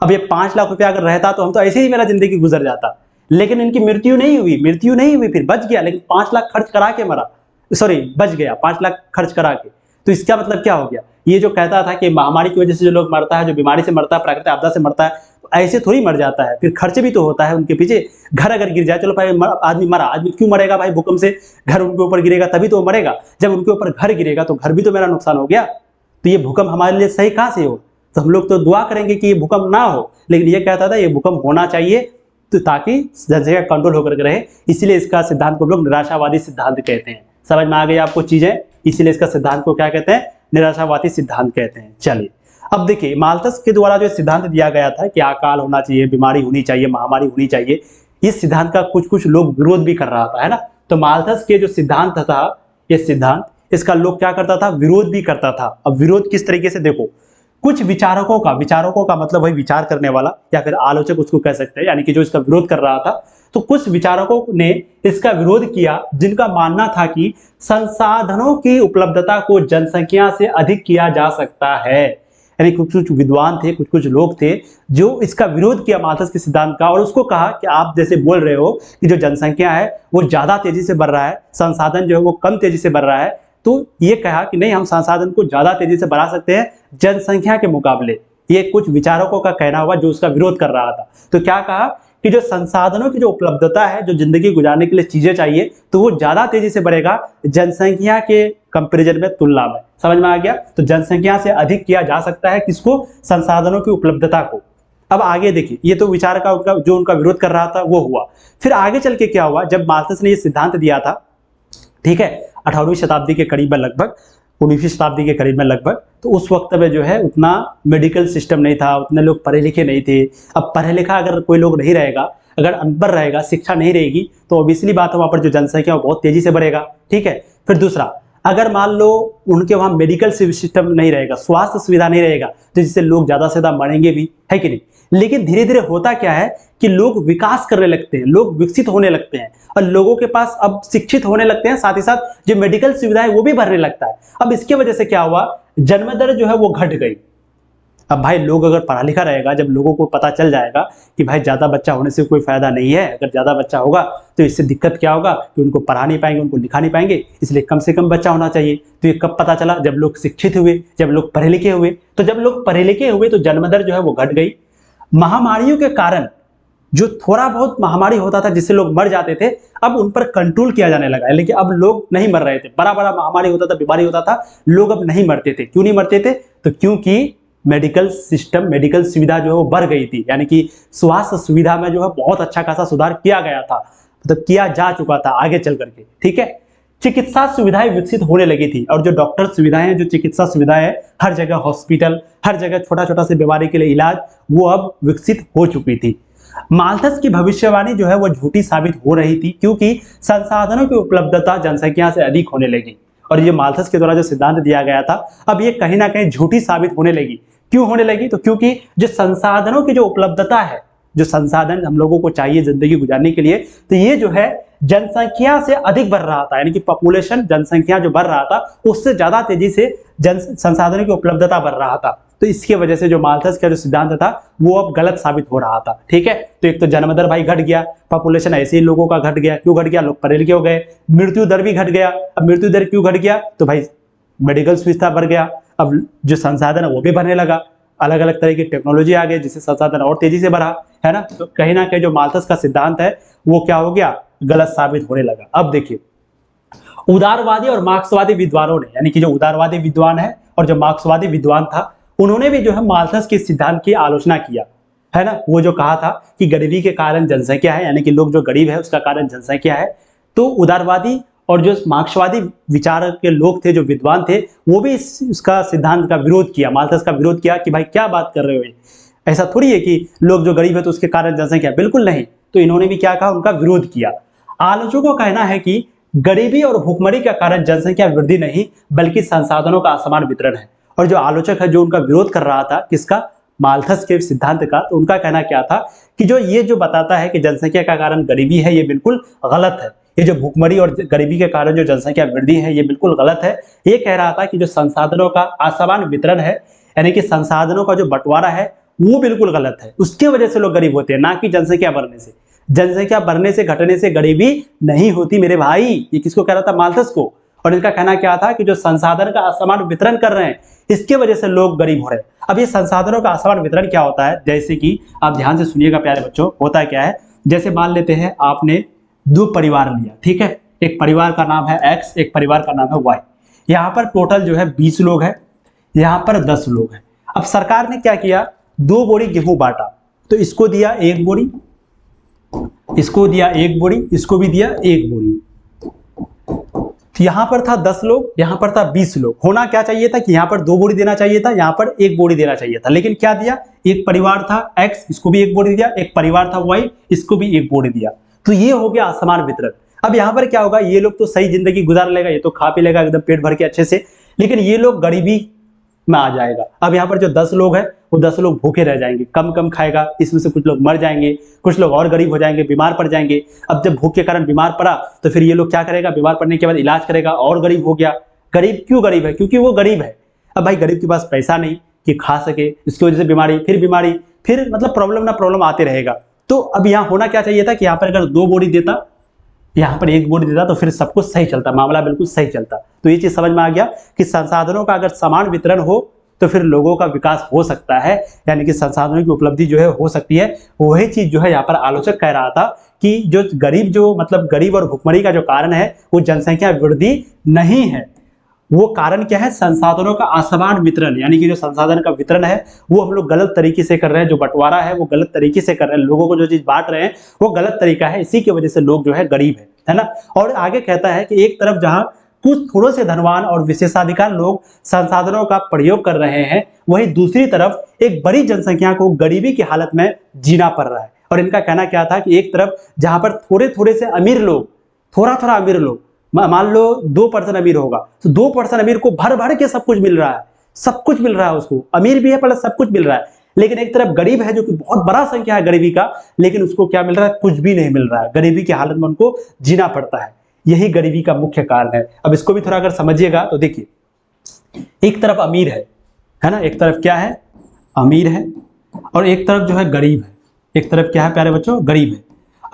अब ये 5 लाख रुपया अगर रहता तो हम तो ऐसे ही मेरा जिंदगी गुजर जाता, लेकिन इनकी मृत्यु नहीं हुई, फिर बच गया, लेकिन 5 लाख खर्च करा के मरा, सॉरी बच गया 5 लाख खर्च करा के। तो इसका मतलब क्या हो गया, ये जो कहता था कि महामारी की वजह से जो लोग मरता है, जो बीमारी से मरता है, प्राकृतिक आपदा से मरता है, तो ऐसे थोड़ी मर जाता है, फिर खर्च भी तो होता है उनके पीछे। घर अगर गिर जाए, चलो भाई आदमी मरा, आदमी क्यों मरेगा भाई, भूकंप से घर उनके ऊपर गिरेगा तभी तो मरेगा। जब उनके ऊपर घर गिरेगा तो घर भी तो मेरा नुकसान हो गया। तो ये भूकंप हमारे लिए सही कहां से हो, तो हम लोग तो दुआ करेंगे कि ये भूकंप ना हो, लेकिन ये कहता था ये भूकंप होना चाहिए, तो ताकि जनसंख्या कंट्रोल होकर रहे। इसीलिए इसका सिद्धांत को हम लोग निराशावादी सिद्धांत कहते हैं। समझ में आ गई आपको चीजें, इसीलिए इसका सिद्धांत को क्या कहते हैं, निराशावादी सिद्धांत कहते हैं। चलिए अब देखिए, माल्थस के द्वारा जो सिद्धांत दिया गया था कि अकाल होना चाहिए, बीमारी होनी चाहिए, महामारी होनी चाहिए, इस सिद्धांत का कुछ लोग विरोध भी कर रहा था, है ना। तो माल्थस के जो सिद्धांत था, ये सिद्धांत, इसका लोग क्या करता था, विरोध भी करता था। अब विरोध किस तरीके से, देखो, कुछ विचारकों का मतलब वही विचार करने वाला या फिर आलोचक उसको कह सकते हैं, यानी कि जो इसका विरोध कर रहा था, तो कुछ विचारकों ने इसका विरोध किया, जिनका मानना था कि संसाधनों की उपलब्धता को जनसंख्या से अधिक किया जा सकता है। यानी कुछ विद्वान थे, कुछ लोग थे जो इसका विरोध किया माल्थस के सिद्धांत का, और उसको कहा कि आप जैसे बोल रहे हो कि जो जनसंख्या है वो ज्यादा तेजी से बढ़ रहा है, संसाधन जो है वो कम तेजी से बढ़ रहा है, तो ये कहा कि नहीं, हम संसाधन को ज्यादा तेजी से बढ़ा सकते हैं जनसंख्या के मुकाबले। ये कुछ विचारकों का कहना हुआ जो उसका विरोध कर रहा था। तो क्या कहा कि जो संसाधनों की जो उपलब्धता है, जो जिंदगी गुजारने के लिए चीजें चाहिए, तो वो ज्यादा तेजी से बढ़ेगा जनसंख्या के कंपैरिजन में, तुलना में। समझ में आ गया। तो जनसंख्या से अधिक किया जा सकता है किसको, संसाधनों की उपलब्धता को। अब आगे देखिए, ये तो विचार का जो उनका विरोध कर रहा था वो हुआ। फिर आगे चल के क्या हुआ, जब माल्थस ने ये सिद्धांत दिया था, ठीक है, 18वीं शताब्दी के करीब में, लगभग 19वीं शताब्दी के करीब में लगभग, तो उस वक्त में जो है उतना मेडिकल सिस्टम नहीं था, उतने लोग पढ़े लिखे नहीं थे। अब पढ़े लिखा अगर कोई लोग नहीं रहेगा, अगर अनपढ़ रहेगा, शिक्षा नहीं रहेगी, तो ऑब्वियसली बात है वहाँ पर जो जनसंख्या है वो बहुत तेजी से बढ़ेगा। ठीक है। फिर दूसरा, अगर मान लो उनके वहाँ मेडिकल सिस्टम नहीं रहेगा, स्वास्थ्य सुविधा नहीं रहेगा, तो जिससे लोग ज़्यादा से ज़्यादा मरेंगे भी, है कि नहीं। लेकिन धीरे धीरे होता क्या है कि लोग विकास करने लगते हैं, लोग विकसित होने लगते हैं और लोगों के पास अब शिक्षित होने लगते हैं, साथ ही साथ जो मेडिकल सुविधा है वो भी बढ़ने लगता है। अब इसके वजह से क्या हुआ, जन्म दर जो है वो घट गई। अब भाई लोग अगर पढ़ा लिखा रहेगा, जब लोगों को पता चल जाएगा कि भाई ज़्यादा बच्चा होने से कोई फायदा नहीं है, अगर ज़्यादा बच्चा होगा तो इससे दिक्कत क्या होगा कि उनको पढ़ा नहीं पाएंगे, उनको लिखा नहीं पाएंगे, इसलिए कम से कम बच्चा होना चाहिए। तो ये कब पता चला, जब लोग शिक्षित हुए, जब लोग पढ़े लिखे हुए। तो जब लोग पढ़े लिखे हुए तो जन्म दर जो है वो घट गई। महामारियों के कारण जो थोड़ा बहुत महामारी होता था जिससे लोग मर जाते थे, अब उन पर कंट्रोल किया जाने लगा, लेकिन अब लोग नहीं मर रहे थे। बड़ा बड़ा महामारी होता था, बीमारी होता था, लोग अब नहीं मरते थे। क्यों नहीं मरते थे, तो क्योंकि मेडिकल सिस्टम, मेडिकल सुविधा जो है वो बढ़ गई थी, यानी कि स्वास्थ्य सुविधा में जो है बहुत अच्छा खासा सुधार किया गया था, मतलब किया जा चुका था आगे चल करके। ठीक है। चिकित्सा सुविधाएं विकसित होने लगी थी और जो डॉक्टर सुविधाएं, जो चिकित्सा सुविधाएं, हर जगह हॉस्पिटल, हर जगह छोटा छोटा से बीमारी के लिए इलाज, वो अब विकसित हो चुकी थी। माल्थस की भविष्यवाणी जो है वो झूठी साबित हो रही थी, क्योंकि संसाधनों की उपलब्धता जनसंख्या से अधिक होने लगी। और ये माल्थस के द्वारा जो सिद्धांत दिया गया था, अब ये कहीं ना कहीं झूठी साबित होने लगी। क्यों होने लगी, तो क्योंकि जो संसाधनों की जो उपलब्धता है, जो संसाधन हम लोगों को चाहिए जिंदगी गुजारने के लिए, तो ये जो है जनसंख्या से अधिक बढ़ रहा था, यानी कि पॉपुलेशन, जनसंख्या जो बढ़ रहा था उससे ज्यादा तेजी से संसाधनों की उपलब्धता बढ़ रहा था। तो इसकी वजह से जो माल्थस का जो सिद्धांत था वो अब गलत साबित हो रहा था। ठीक है। तो एक तो जन्म दर भाई घट गया, पॉपुलेशन ऐसे ही लोगों का घट गया। क्यों घट गया, लोग पढ़े लिखे हो गए। मृत्यु दर भी घट गया। अब मृत्यु दर क्यों घट गया, तो भाई मेडिकल सुविधा बढ़ गया, अब जो संसाधन है वो भी बढ़ने लगा, अलग अलग तरह की टेक्नोलॉजी आ गई जिससे संसाधन और तेजी से बढ़ा, है ना। तो कहीं ना कहीं जो माल्थस का सिद्धांत है वो क्या हो गया, गलत साबित होने लगा। अब देखिए, उदारवादी और मार्क्सवादी विद्वानों ने, यानी कि जो उदारवादी विद्वान है और जो मार्क्सवादी विद्वान था, उन्होंने भी जो है माल्थस के सिद्धांत की आलोचना किया, है ना। वो जो कहा था कि गरीबी के कारण जनसंख्या है, यानी कि लोग जो गरीब है उसका कारण जनसंख्या है। तो उदारवादी और जो मार्क्सवादी विचार के लोग थे, जो विद्वान थे, वो भी उसका सिद्धांत का विरोध किया, माल्थस का विरोध किया कि भाई क्या बात कर रहे हो, ऐसा थोड़ी है कि लोग जो गरीब है तो उसके कारण जनसंख्या, बिल्कुल नहीं। तो इन्होंने भी क्या कहा, उनका विरोध किया। आलोचकों का कहना है कि गरीबी और भूखमरी का कारण जनसंख्या वृद्धि नहीं बल्कि संसाधनों का असमान वितरण है। और जो आलोचक है जो उनका विरोध कर रहा था, किसका, माल्थस के सिद्धांत का, तो उनका कहना क्या था कि जो ये जो बताता है कि जनसंख्या का कारण गरीबी है, ये बिल्कुल गलत है। ये जो भूखमरी और गरीबी के कारण जो जनसंख्या वृद्धि है ये बिल्कुल गलत है। ये कह रहा था कि जो संसाधनों का असमान वितरण है, यानी कि संसाधनों का जो बंटवारा है वो बिल्कुल गलत है, उसकी वजह से लोग गरीब होते हैं, ना कि जनसंख्या बढ़ने से। जनसंख्या बढ़ने से, घटने से गरीबी नहीं होती मेरे भाई। ये किसको कह रहा था, माल्थस को। और इनका कहना क्या था कि जो संसाधन का असमान वितरण कर रहे हैं इसके वजह से लोग गरीब हो रहे हैं। अब ये संसाधनों का असमान वितरण क्या होता है, जैसे कि आप ध्यान से सुनिएगा प्यारे बच्चों, होता क्या है, जैसे मान लेते हैं आपने दो परिवार लिया, ठीक है। एक परिवार का नाम है एक्स, एक परिवार का नाम है वाई। यहाँ पर टोटल जो है 20 लोग हैं, यहाँ पर 10 लोग हैं। अब सरकार ने क्या किया, 2 बोरी गेहूं बांटा, तो इसको दिया 1 बोरी, इसको दिया 1 बोरी, इसको भी दिया 1 बोरी। यहाँ पर था 10 लोग, यहाँ पर था 20 लोग। होना क्या चाहिए था कि यहाँ पर 2 बोरी देना चाहिए था, यहाँ पर 1 बोरी देना चाहिए था, लेकिन क्या दिया, एक परिवार था एक्स, इसको भी 1 बोरी दिया, एक परिवार था वाई, इसको भी 1 बोरी दिया। तो ये हो गया असमान वितरण। अब यहाँ पर क्या होगा, ये लोग तो सही जिंदगी गुजार लेगा, ये तो खा पी लेगा एकदम पेट भर के अच्छे से, लेकिन ये लोग गरीबी में आ जाएगा। अब यहाँ पर जो 10 लोग हैं वो 10 लोग भूखे रह जाएंगे, कम कम खाएगा, इसमें से कुछ लोग मर जाएंगे, कुछ लोग और गरीब हो जाएंगे, बीमार पड़ जाएंगे। अब जब भूख के कारण बीमार पड़ा तो फिर ये लोग क्या करेगा, बीमार पड़ने के बाद इलाज करेगा और गरीब हो गया। गरीब क्यों गरीब है, क्योंकि वो गरीब है। अब भाई गरीब के पास पैसा नहीं कि खा सके, इसकी वजह से बीमारी, फिर मतलब प्रॉब्लम ना प्रॉब्लम आते रहेगा। तो अब यहाँ होना क्या चाहिए था कि यहाँ पर अगर 2 बोरी देता, यहाँ पर 1 बोरी देता, तो फिर सब कुछ सही चलता, मामला बिल्कुल सही चलता। तो ये चीज समझ में आ गया कि संसाधनों का अगर समान वितरण हो तो फिर लोगों का विकास हो सकता है, यानी कि संसाधनों की उपलब्धि जो है हो सकती है। वही चीज जो है यहाँ पर आलोचक कह रहा था कि जो गरीब, जो मतलब गरीब और भुखमरी का जो कारण है वो जनसंख्या वृद्धि नहीं है, वो कारण क्या है, संसाधनों का असमान वितरण। यानी कि जो संसाधन का वितरण है वो हम लोग गलत तरीके से कर रहे हैं, जो बंटवारा है वो गलत तरीके से कर रहे हैं, लोगों को जो चीज बांट रहे हैं वो गलत तरीका है, इसी की वजह से लोग जो है गरीब है ना। और आगे कहता है कि एक तरफ जहां कुछ थोड़े से धनवान और विशेषाधिकार लोग संसाधनों का प्रयोग कर रहे हैं, वहीं दूसरी तरफ एक बड़ी जनसंख्या को गरीबी की हालत में जीना पड़ रहा है। और इनका कहना क्या था कि एक तरफ जहां पर थोड़े थोड़े से अमीर लोग, थोड़ा थोड़ा अमीर लोग, मान लो 2% अमीर होगा तो 2% अमीर को भर भर के सब कुछ मिल रहा है, सब कुछ मिल रहा है, उसको अमीर भी है प्लस सब कुछ मिल रहा है। लेकिन एक तरफ गरीब है जो कि बहुत बड़ा संख्या है गरीबी का, लेकिन उसको क्या मिल रहा है, कुछ भी नहीं मिल रहा है, गरीबी की हालत में उनको जीना पड़ता है। यही गरीबी का मुख्य कारण है। अब इसको भी थोड़ा अगर समझिएगा तो देखिए, एक तरफ अमीर है ना, एक तरफ क्या है, अमीर है, और एक तरफ जो है गरीब है। एक तरफ क्या है प्यारे बच्चों, गरीब है।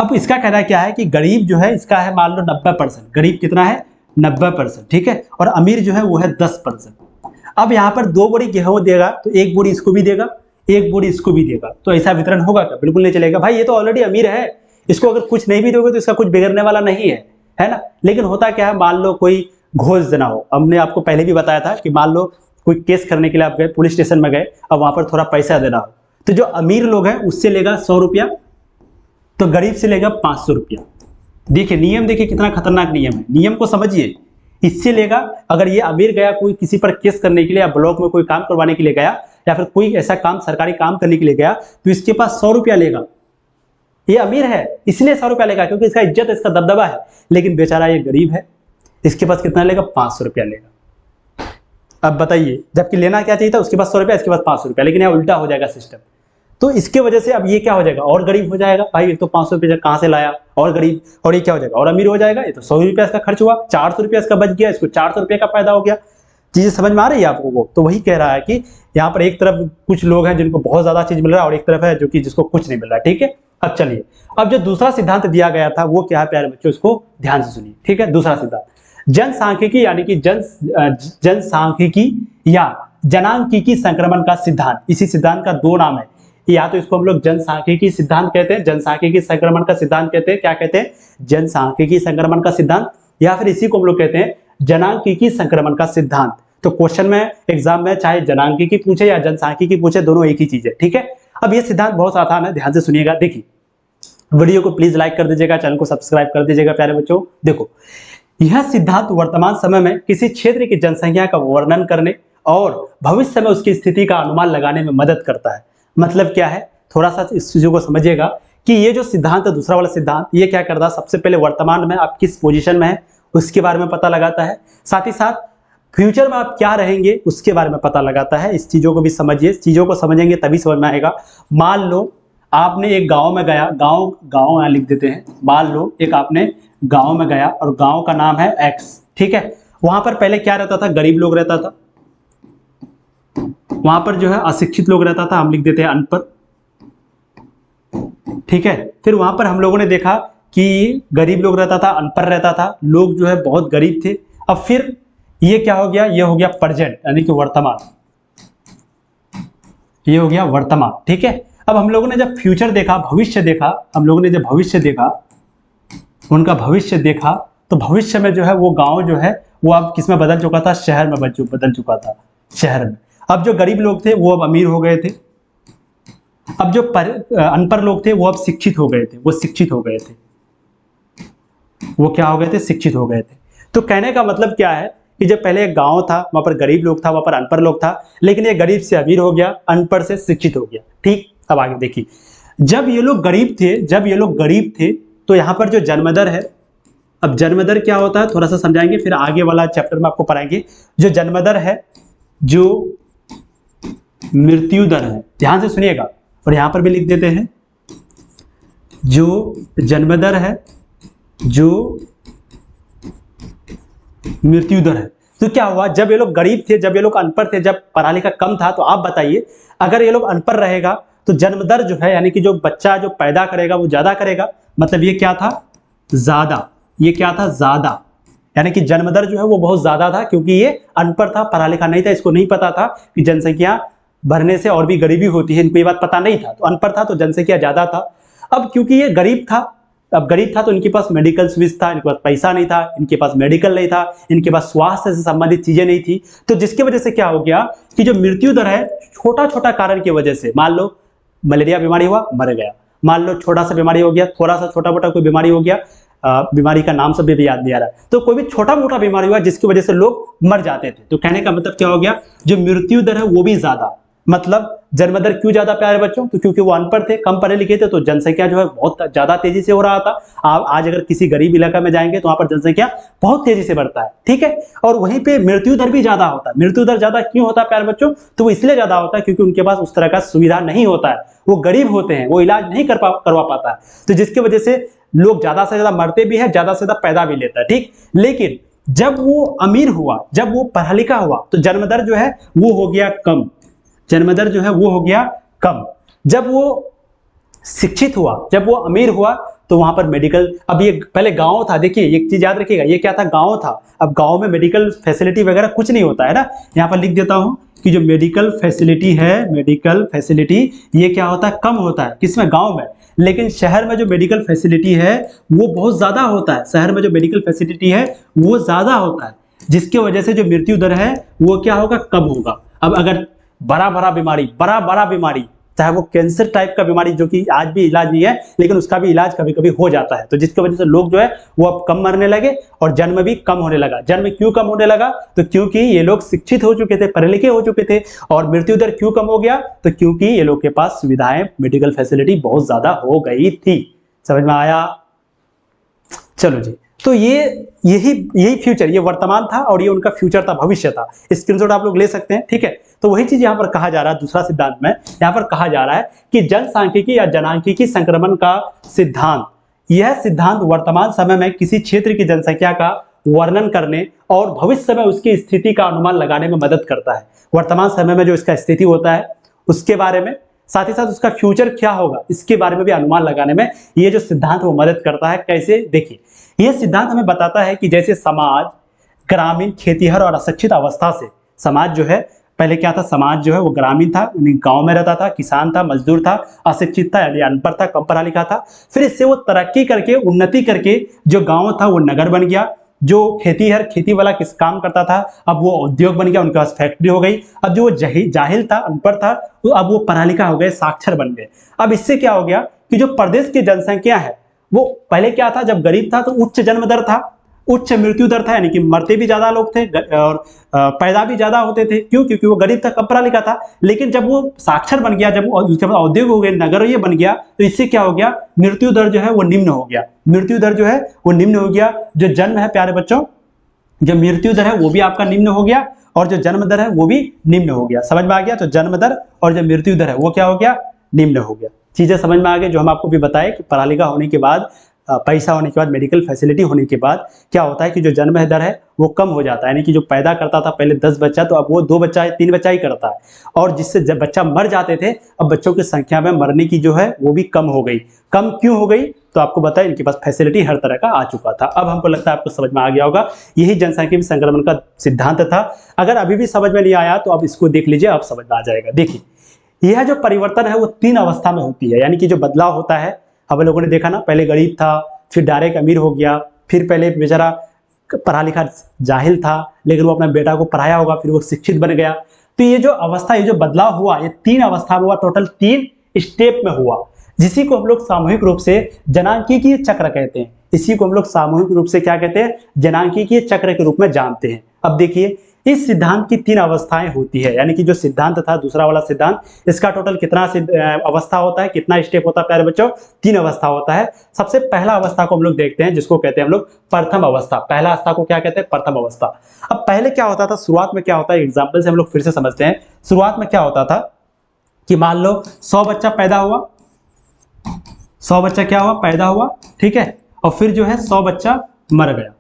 अब इसका कहना क्या है कि गरीब जो है इसका है मान लो 90%, गरीब कितना है 90%, ठीक है, और अमीर जो है वो है 10%। अब यहाँ पर 2 बोरी गेहूं देगा तो 1 बोरी इसको भी देगा, 1 बोरी इसको भी देगा, तो ऐसा वितरण होगा क्या? बिल्कुल नहीं चलेगा भाई, ये तो ऑलरेडी अमीर है, इसको अगर कुछ नहीं भी दोगे तो इसका कुछ बिगड़ने वाला नहीं है ना। लेकिन होता क्या है, मान लो कोई घोष देना हो, हमने आपको पहले भी बताया था कि मान लो कोई केस करने के लिए आप गए, पुलिस स्टेशन में गए, अब वहां पर थोड़ा पैसा देना हो, तो जो अमीर लोग हैं उससे लेगा 100 रुपया, तो गरीब से लेगा 500 रुपया। देखिए नियम, देखिए कितना खतरनाक नियम है, नियम को समझिए। इससे लेगा, अगर ये अमीर गया कोई किसी पर केस करने के लिए या ब्लॉक में कोई काम करवाने के लिए गया या फिर कोई ऐसा काम सरकारी काम करने के लिए गया, तो इसके पास 100 रुपया लेगा। ये अमीर है इसलिए 100 रुपया लेगा क्योंकि इसका इज्जत है, इसका दबदबा है। लेकिन बेचारा ये गरीब है, इसके पास कितना लेगा, 500 रुपया लेगा। अब बताइए, जबकि लेना क्या चाहिए था, उसके पास 100 रुपया, इसके पास 500 रुपया, लेकिन यहाँ उल्टा हो जाएगा सिस्टम। तो इसके वजह से अब ये क्या हो जाएगा, और गरीब हो जाएगा भाई, ये तो 500 रुपया कहाँ से लाया, और गरीब, और ये क्या हो जाएगा, और अमीर हो जाएगा। ये तो 100 रुपया इसका खर्च हुआ, 400 रुपया इसका बच गया, इसको 400 रुपये का फायदा हो गया। चीजें समझ में आ रही है आपको? वो तो वही कह रहा है कि यहाँ पर एक तरफ कुछ लोग हैं जिनको बहुत ज्यादा चीज मिल रहा है, और एक तरफ है जो कि जिसको कुछ नहीं मिल रहा है, ठीक है। अब चलिए, अब जो दूसरा सिद्धांत दिया गया था वो क्या है प्यारे बच्चों, इसको ध्यान से सुनिए, ठीक है। दूसरा सिद्धांत जनसांख्यिकी यानी कि जनसांख्यिकी या जनांकीकी संक्रमण का सिद्धांत। इसी सिद्धांत का 2 नाम है, या तो इसको हम लोग जनसांख्यिकी सिद्धांत कहते हैं, जनसांख्यिकी संक्रमण का सिद्धांत कहते हैं, क्या कहते हैं, जनसांख्यिकी संक्रमण का सिद्धांत, या फिर इसी को हम लोग कहते हैं जनांकीकी संक्रमण का सिद्धांत। तो क्वेश्चन में एग्जाम में चाहे जनांकीकी पूछे या जनसांख्यिकी पूछे, दोनों एक ही चीज है, ठीक है। अब ये सिद्धांत बहुत आसान है, ध्यान से सुनिएगा। देखिए वीडियो को प्लीज लाइक कर दीजिएगा, चैनल को सब्सक्राइब कर दीजिएगा प्यारे बच्चों। देखो, यह सिद्धांत वर्तमान समय में किसी क्षेत्र की जनसंख्या का वर्णन करने और भविष्य में उसकी स्थिति का अनुमान लगाने में मदद करता है। मतलब क्या है, थोड़ा सा इस चीजों को समझिएगा कि ये जो सिद्धांत है, दूसरा वाला सिद्धांत, ये क्या करता है, सबसे पहले वर्तमान में आप किस पोजीशन में है उसके बारे में पता लगाता है, साथ ही साथ फ्यूचर में आप क्या रहेंगे उसके बारे में पता लगाता है। इस चीजों को भी समझिए, चीजों को समझेंगे तभी समझ में आएगा। मान लो आपने एक गांव में गया, गांव यहाँ लिख देते हैं, मान लो एक आपने गांव में गया और गांव का नाम है एक्स, ठीक है। वहां पर पहले क्या रहता था, गरीब लोग रहता था, वहां पर जो है अशिक्षित लोग रहता था, हम लिख देते हैं अनपढ़, ठीक है। फिर वहां पर हम लोगों ने देखा कि गरीब लोग रहता था, अनपढ़ रहता था, लोग जो है बहुत गरीब थे। अब फिर ये क्या हो गया, ये हो गया प्रेजेंट यानी कि वर्तमान, ये हो गया वर्तमान, ठीक है। अब हम लोगों ने जब फ्यूचर देखा, भविष्य देखा, हम लोगों ने जब भविष्य देखा, उनका भविष्य देखा, तो भविष्य में जो है वो गांव जो है वो अब किस में बदल चुका था, शहर में बदल चुका था, शहर में। अब जो गरीब लोग थे वो अब अमीर हो गए थे, अब जो अनपढ़ लोग थे वो अब शिक्षित हो गए थे, वो शिक्षित हो गए थे, वो क्या हो गए थे, शिक्षित हो गए थे। तो कहने का मतलब क्या है कि जब पहले एक गांव था, वहां पर गरीब लोग था, वहां पर अनपढ़ लोग था, लेकिन ये गरीब से अमीर हो गया, अनपढ़ से शिक्षित हो गया, ठीक। अब आगे देखिए, जब ये लोग गरीब थे तो यहाँ पर जो जन्मदर है, अब जन्मदर क्या होता है थोड़ा सा समझाएंगे, फिर आगे वाला चैप्टर में आपको पढ़ाएंगे। जो जन्मदर है, जो मृत्यु दर है, ध्यान से सुनिएगा, और यहां पर भी लिख देते हैं, जो जन्मदर है, जो मृत्यु दर है। तो क्या हुआ, जब ये लोग गरीब थे, जब ये लोग अनपढ़ थे, जब पढ़ा लिखा कम था, तो आप बताइए अगर ये लोग अनपढ़ रहेगा तो जन्मदर जो है यानी कि जो बच्चा जो पैदा करेगा वो ज्यादा करेगा, मतलब ये क्या था, ज्यादा, ये क्या था, ज्यादा, यानी कि जन्मदर जो है वो बहुत ज्यादा था, क्योंकि ये अनपढ़ था, पढ़ा लिखा नहीं था, इसको नहीं पता था कि जनसंख्या बढ़ने से और भी गरीबी होती है, इनको ये बात पता नहीं था, तो अनपढ़ था तो जनसंख्या ज्यादा था। अब क्योंकि ये गरीब था, अब गरीब था तो इनके पास मेडिकल सुविधा था, इनके पास पैसा नहीं था, इनके पास मेडिकल नहीं था, इनके पास स्वास्थ्य से संबंधित चीजें नहीं थी, तो जिसकी वजह से क्या हो गया कि जो मृत्यु दर है, छोटा छोटा कारण की वजह से, मान लो मलेरिया बीमारी हुआ, मर गया, मान लो छोटा सा बीमारी हो गया, थोड़ा सा छोटा मोटा कोई बीमारी हो गया, बीमारी का नाम सब भी याद नहीं आ रहा, तो कोई भी छोटा मोटा बीमारी हुआ जिसकी वजह से लोग मर जाते थे। तो कहने का मतलब क्या हो गया, जो मृत्यु दर है वो भी ज्यादा, मतलब जन्म दर क्यों ज्यादा प्यारे बच्चों? तो क्योंकि वो अनपढ़ थे, कम पढ़े लिखे थे, तो जनसंख्या जो है बहुत ज्यादा तेजी से हो रहा था। आप आज अगर किसी गरीब इलाका में जाएंगे तो वहां पर जनसंख्या बहुत तेजी से बढ़ता है, ठीक है। और वहीं पे मृत्यु दर भी ज्यादा होता है। मृत्यु दर ज्यादा क्यों होता है प्यारे बच्चों? तो वो इसलिए ज्यादा होता है क्योंकि उनके पास उस तरह का सुविधा नहीं होता है, वो गरीब होते हैं, वो इलाज नहीं करवा पाता है, तो जिसकी वजह से लोग ज्यादा से ज्यादा मरते भी है, ज्यादा से ज्यादा पैदा भी लेता है, ठीक। लेकिन जब वो अमीर हुआ, जब वो पढ़ा लिखा हुआ, तो जन्म दर जो है वो हो गया कम, जन्म दर जो है वो हो गया कम। जब वो शिक्षित हुआ, जब वो अमीर हुआ, तो वहां पर मेडिकल, अब ये पहले गांव था, देखिए एक चीज याद रखिएगा, ये क्या था? गांव था। अब गांव में मेडिकल फैसिलिटी वगैरह कुछ नहीं होता है ना। यहाँ पर लिख देता हूं कि जो मेडिकल फैसिलिटी है, मेडिकल फैसिलिटी ये क्या होता है? कम होता है। किसमें? गांव में। लेकिन शहर में जो मेडिकल फैसिलिटी है वो बहुत ज्यादा होता है। शहर में जो मेडिकल फैसिलिटी है वो ज्यादा होता है, जिसकी वजह से जो मृत्यु दर है वो क्या होगा? कम होगा। अब अगर बड़ा बड़ा बीमारी, चाहे वो कैंसर टाइप का बीमारी जो कि आज भी इलाज नहीं है, लेकिन उसका भी इलाज कभी कभी हो जाता है, तो जिसकी वजह से लोग जो है वो अब कम मरने लगे और जन्म भी कम होने लगा। जन्म क्यों कम होने लगा? तो क्योंकि ये लोग शिक्षित हो चुके थे, पढ़े लिखे हो चुके थे। और मृत्यु दर क्यों कम हो गया? तो क्योंकि ये लोग के पास सुविधाएं, मेडिकल फैसिलिटी बहुत ज्यादा हो गई थी। समझ में आया? चलो जी, तो यही फ्यूचर, ये वर्तमान था और ये उनका फ्यूचर था, भविष्य था। स्क्रीनशॉट आप लोग ले सकते हैं, ठीक है। तो वही चीज यहाँ पर कहा जा रहा है, दूसरा सिद्धांत में यहाँ पर कहा जा रहा है कि जनसांख्यिकी या जनांख्यिकी संक्रमण का सिद्धांत, यह सिद्धांत वर्तमान समय में किसी क्षेत्र की जनसंख्या का वर्णन करने और भविष्य में उसकी स्थिति का अनुमान लगाने में मदद करता है। वर्तमान समय में जो इसका स्थिति होता है उसके बारे में, साथ ही साथ उसका फ्यूचर क्या होगा इसके बारे में भी अनुमान लगाने में ये जो सिद्धांत वो मदद करता है। कैसे? देखिए, यह सिद्धांत हमें बताता है कि जैसे समाज ग्रामीण, खेतीहर और अशिक्षित अवस्था से, समाज जो है पहले क्या था? समाज जो है वो ग्रामीण था, गांव में रहता था, किसान था, मजदूर था, अशिक्षित था यानी अनपढ़ था, कम पढ़ा लिखा था। फिर इससे वो तरक्की करके, उन्नति करके जो गांव था वो नगर बन गया। जो खेतीहर, खेती वाला किस काम करता था, अब वो उद्योग बन गया, उनके पास फैक्ट्री हो गई। अब जो जाहिल था, अनपढ़ था, तो अब वो पढ़ा लिखा हो गए, साक्षर बन गए। अब इससे क्या हो गया कि जो प्रदेश की जनसंख्या है वो पहले क्या था? जब गरीब था तो उच्च जन्म दर था, उच्च मृत्यु दर था, यानी कि मरते भी ज्यादा लोग थे और पैदा भी ज्यादा होते थे। क्यों? क्योंकि वो गरीब था, कम पढ़ा लिखा था। लेकिन जब वो साक्षर बन गया, जब उसके बाद औद्योगिक हो गए, नगर ये बन गया, तो इससे क्या हो गया? मृत्यु दर जो है वो निम्न हो गया। मृत्यु दर जो है वो निम्न हो गया। जो जन्म है प्यारे बच्चों, जो मृत्यु दर है वो भी आपका निम्न हो गया और जो जन्म दर है वो भी निम्न हो गया। समझ में आ गया? तो जन्म दर और जो मृत्यु दर है वो क्या हो गया? निम्न हो गया। चीजें समझ में आ गई जो हम आपको भी बताए कि पढ़ा लिखा होने के बाद, पैसा होने के बाद, मेडिकल फैसिलिटी होने के बाद क्या होता है कि जो जन्म दर है वो कम हो जाता है। यानी कि जो पैदा करता था पहले 10 बच्चा, तो अब वो 2 बच्चा, 3 बच्चा ही करता है। और जिससे जब बच्चा मर जाते थे, अब बच्चों की संख्या में मरने की जो है वो भी कम हो गई। कम क्यों हो गई? तो आपको बताया इनके पास फैसिलिटी हर तरह का आ चुका था। अब हमको लगता है आपको समझ में आ गया होगा, यही जनसंख्या में संक्रमण का सिद्धांत था। अगर अभी भी समझ में नहीं आया तो आप इसको देख लीजिए, आप समझ में आ जाएगा। देखिए, यह जो परिवर्तन है वो 3 अवस्था में होती है। यानी कि जो बदलाव होता है, हम लोगों ने देखा ना, पहले गरीब था, फिर डायरेक्ट अमीर हो गया, फिर पहले बेचारा पढ़ा लिखा जाहिल था, लेकिन वो अपने बेटा को पढ़ाया होगा, फिर वो शिक्षित बन गया। तो ये जो अवस्था, ये जो बदलाव हुआ, ये 3 अवस्था में हुआ, टोटल 3 स्टेप में हुआ, जिसी को हम लोग सामूहिक रूप से जनांकीय चक्र कहते हैं। इसी को हम लोग सामूहिक रूप से क्या कहते हैं? जनांकीय चक्र के रूप में जानते हैं। अब देखिए, इस सिद्धांत की 3 अवस्थाएं होती है। यानी कि जो सिद्धांत था दूसरा वाला सिद्धांत, इसका टोटल कितना अवस्था होता है, कितना स्टेप होता है प्यारे बच्चों? 3 अवस्था होता है। सबसे पहला अवस्था को हम लोग देखते हैं, जिसको कहते हैं हम लोग प्रथम अवस्था। पहला अवस्था को क्या कहते हैं? प्रथम अवस्था। अब पहले क्या होता था, शुरुआत में क्या होता है, एग्जाम्पल से हम लोग फिर से समझते हैं। शुरुआत में क्या होता था कि मान लो 100 बच्चा पैदा हुआ, 100 बच्चा क्या हुआ? पैदा हुआ, ठीक है। और फिर जो है 100 बच्चा मर गया,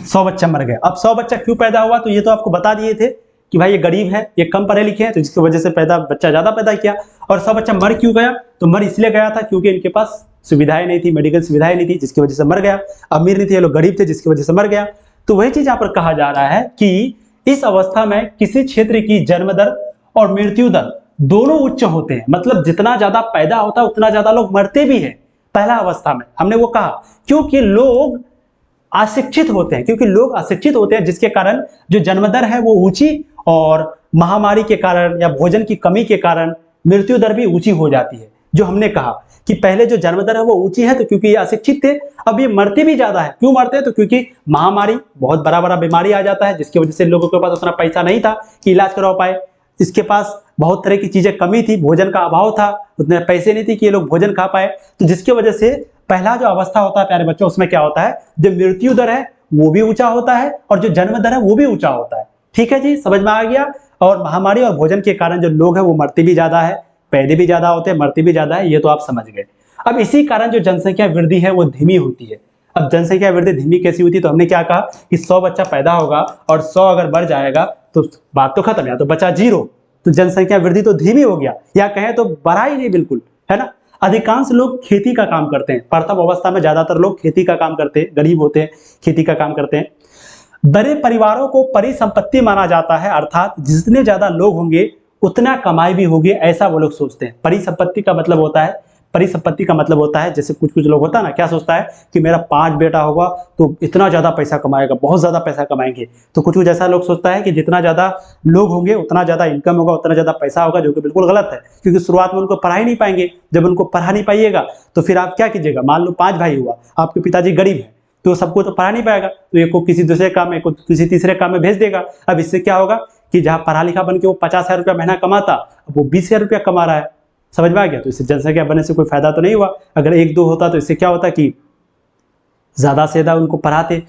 100 बच्चा मर गया। अब 100 बच्चा क्यों पैदा हुआ? तो ये तो आपको बता दिए थे कि भाई ये गरीब है, ये कम पढ़े लिखे हैं, तो जिसकी वजह से बच्चा ज्यादा पैदा किया। और 100 बच्चा मर क्यों गया? तो मर इसलिए गया था क्योंकि इनके पास सुविधाएं नहीं थी, मेडिकल सुविधाएं नहीं थी, जिसकी वजह से मर गया। अमीर नहीं थे, ये लोग गरीब थे, जिसकी वजह से मर गया। तो वही चीज यहाँ पर कहा जा रहा है कि इस अवस्था में किसी क्षेत्र की जन्म दर और मृत्यु दर दोनों उच्च होते हैं। मतलब जितना ज्यादा पैदा होता है उतना ज्यादा लोग मरते भी हैं पहला अवस्था में। हमने वो कहा क्योंकि लोग अशिक्षित होते हैं, क्योंकि लोग अशिक्षित होते हैं, जिसके कारण जो जन्म दर है वो ऊंची, और महामारी के कारण या भोजन की कमी के कारण मृत्यु दर भी ऊंची हो जाती है। जो हमने कहा कि पहले जो जन्म दर है वो ऊंची है तो क्योंकि ये अशिक्षित थे, अब ये मरते भी ज्यादा है। क्यों मरते हैं? तो क्योंकि महामारी, बहुत बड़ा बड़ा बीमारी आ जाता है जिसकी वजह से लोगों के पास उतना पैसा नहीं था कि इलाज करवा पाए। इसके पास बहुत तरह की चीजें कमी थी, भोजन का अभाव था, उतने पैसे नहीं थे कि ये लोग भोजन खा पाए। तो जिसकी वजह से पहला जो अवस्था होता है प्यारे बच्चों, उसमें क्या होता है, जो मृत्यु दर है वो भी ऊंचा होता है और जो जन्म दर है वो भी ऊंचा होता है। ठीक है जी, समझ में आ गया। और महामारी और भोजन के कारण जो लोग हैं वो मरते भी ज्यादा है, पैदे भी ज्यादा होते हैं, मरते भी ज्यादा है, ये तो आप समझ गए। अब इसी कारण जो जनसंख्या वृद्धि है वो धीमी होती है। अब जनसंख्या वृद्धि धीमी कैसी होती है? तो हमने क्या कहा कि 100 बच्चा पैदा होगा और 100 अगर बढ़ जाएगा तो बात तो खत्म, या तो बचा 0, तो जनसंख्या वृद्धि तो धीमी हो गया, या कहें तो बढ़ा ही नहीं बिल्कुल, है ना। अधिकांश लोग खेती का काम करते हैं, प्रथम अवस्था में ज्यादातर लोग खेती का काम करते हैं, गरीब होते हैं, खेती का काम करते हैं। बड़े परिवारों को परिसंपत्ति माना जाता है, अर्थात जितने ज्यादा लोग होंगे उतना कमाई भी होगी, ऐसा वो लोग सोचते हैं। परिसंपत्ति का मतलब होता है, परिसंपत्ति का मतलब होता है जैसे कुछ कुछ लोग होता है ना, क्या सोचता है कि मेरा 5 बेटा होगा तो इतना ज्यादा पैसा कमाएगा, बहुत ज्यादा पैसा कमाएंगे। तो कुछ कुछ ऐसा लोग सोचता है कि जितना ज्यादा लोग होंगे उतना ज्यादा इनकम होगा, उतना ज्यादा पैसा होगा, जो कि बिल्कुल गलत है। क्योंकि शुरुआत में उनको पढ़ा ही नहीं पाएंगे, जब उनको पढ़ा नहीं पाइएगा तो फिर आप क्या कीजिएगा। मान लो 5 भाई हुआ, आपके पिताजी गरीब है तो सबको तो पढ़ा नहीं पाएगा, तो एक को किसी दूसरे काम में, एक को किसी तीसरे काम में भेज देगा। अब इससे क्या होगा कि जहां पढ़ा लिखा बन के वो 50,000 रुपया महीना कमाता, अब वो 20,000 रुपया कमा रहा है। समझ में आ गया? तो इससे जनसंख्या बढ़ने से कोई फायदा तो नहीं हुआ। अगर 1-2 होता तो इससे क्या होता कि ज्यादा से ज्यादा उनको पढ़ाते,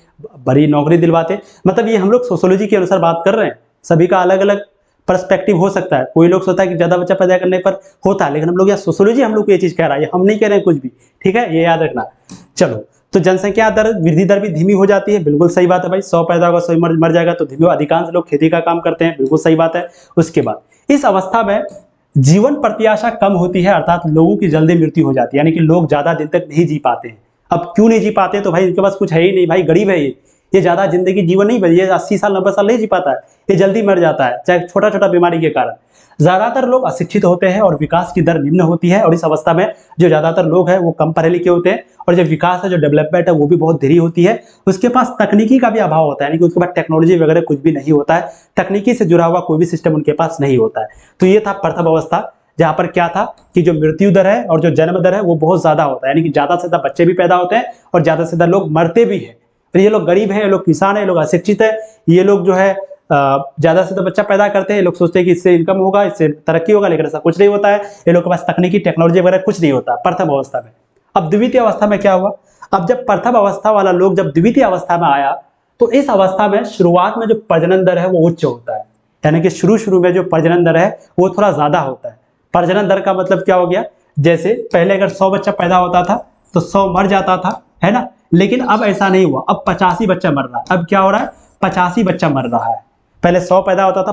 बड़ी नौकरी दिलवाते। मतलब ये हम लोग सोशियोलॉजी के अनुसार बात कर रहे हैं, सभी का अलग अलग पर्सपेक्टिव हो सकता है। कोई लोग सोचता है कि ज्यादा बच्चा पैदा करने पर होता है, लेकिन हम लोग यहाँ सोशियोलॉजी हम लोग को ये चीज कह रहा है, हम नहीं कह रहे हैं कुछ भी। ठीक है, ये याद रखना। चलो, तो जनसंख्या दर, वृद्धि दर भी धीमी हो जाती है, बिल्कुल सही बात है भाई। 100 पैदा होगा 100 मर जाएगा तो धीमी। अधिकांश लोग खेती का काम करते हैं, बिल्कुल सही बात है। उसके बाद इस अवस्था में जीवन प्रत्याशा कम होती है, अर्थात लोगों की जल्दी मृत्यु हो जाती है, यानी कि लोग ज्यादा दिन तक नहीं जी पाते हैं। अब क्यों नहीं जी पाते? तो भाई इनके पास कुछ है ही नहीं, भाई गरीब है ये ज्यादा जिंदगी जीवन नहीं, ये 80 साल 90 साल नहीं जी पाता है, ये जल्दी मर जाता है, चाहे छोटा छोटा बीमारी के कारण। ज्यादातर लोग अशिक्षित होते हैं और विकास की दर निम्न होती है, और इस अवस्था में जो ज्यादातर लोग हैं वो कम पढ़े लिखे होते हैं, और जो विकास है, जो डेवलपमेंट है, वो भी बहुत धीरे होती है। उसके पास तकनीकी का भी अभाव होता है, यानी कि उसके पास टेक्नोलॉजी वगैरह कुछ भी नहीं होता है, तकनीकी से जुड़ा हुआ कोई भी सिस्टम उनके पास नहीं होता है। तो ये था प्रथम अवस्था, जहां पर क्या था कि जो मृत्यु दर है और जो जन्म दर है वो बहुत ज्यादा होता है, यानी कि ज्यादा से ज्यादा बच्चे भी पैदा होते हैं और ज्यादा से ज्यादा लोग मरते भी हैं। तो ये लोग गरीब हैं, ये लोग किसान हैं, ये लोग अशिक्षित है, ये लोग जो है ज्यादा से ज्यादा बच्चा पैदा करते हैं। ये लोग सोचते हैं कि इससे इनकम होगा, इससे तरक्की होगा, लेकिन ऐसा कुछ नहीं होता है। ये लोग के पास तकनीकी टेक्नोलॉजी वगैरह कुछ नहीं होता प्रथम अवस्था में। अब द्वितीय अवस्था में क्या हुआ? अब जब प्रथम अवस्था वाला लोग जब द्वितीय अवस्था में आया, तो इस अवस्था में शुरुआत में जो प्रजनन दर है वो उच्च होता है, यानी कि शुरू में जो प्रजनन दर है वो थोड़ा ज्यादा होता है। प्रजनन दर का मतलब क्या हो गया? जैसे पहले अगर 100 बच्चा पैदा होता था तो 100 मर जाता था, है ना। लेकिन अब ऐसा नहीं हुआ, अब 85 बच्चा मर रहा है। अब क्या हो रहा है? 85 बच्चा मर रहा है। पहले 100 पैदा होता था,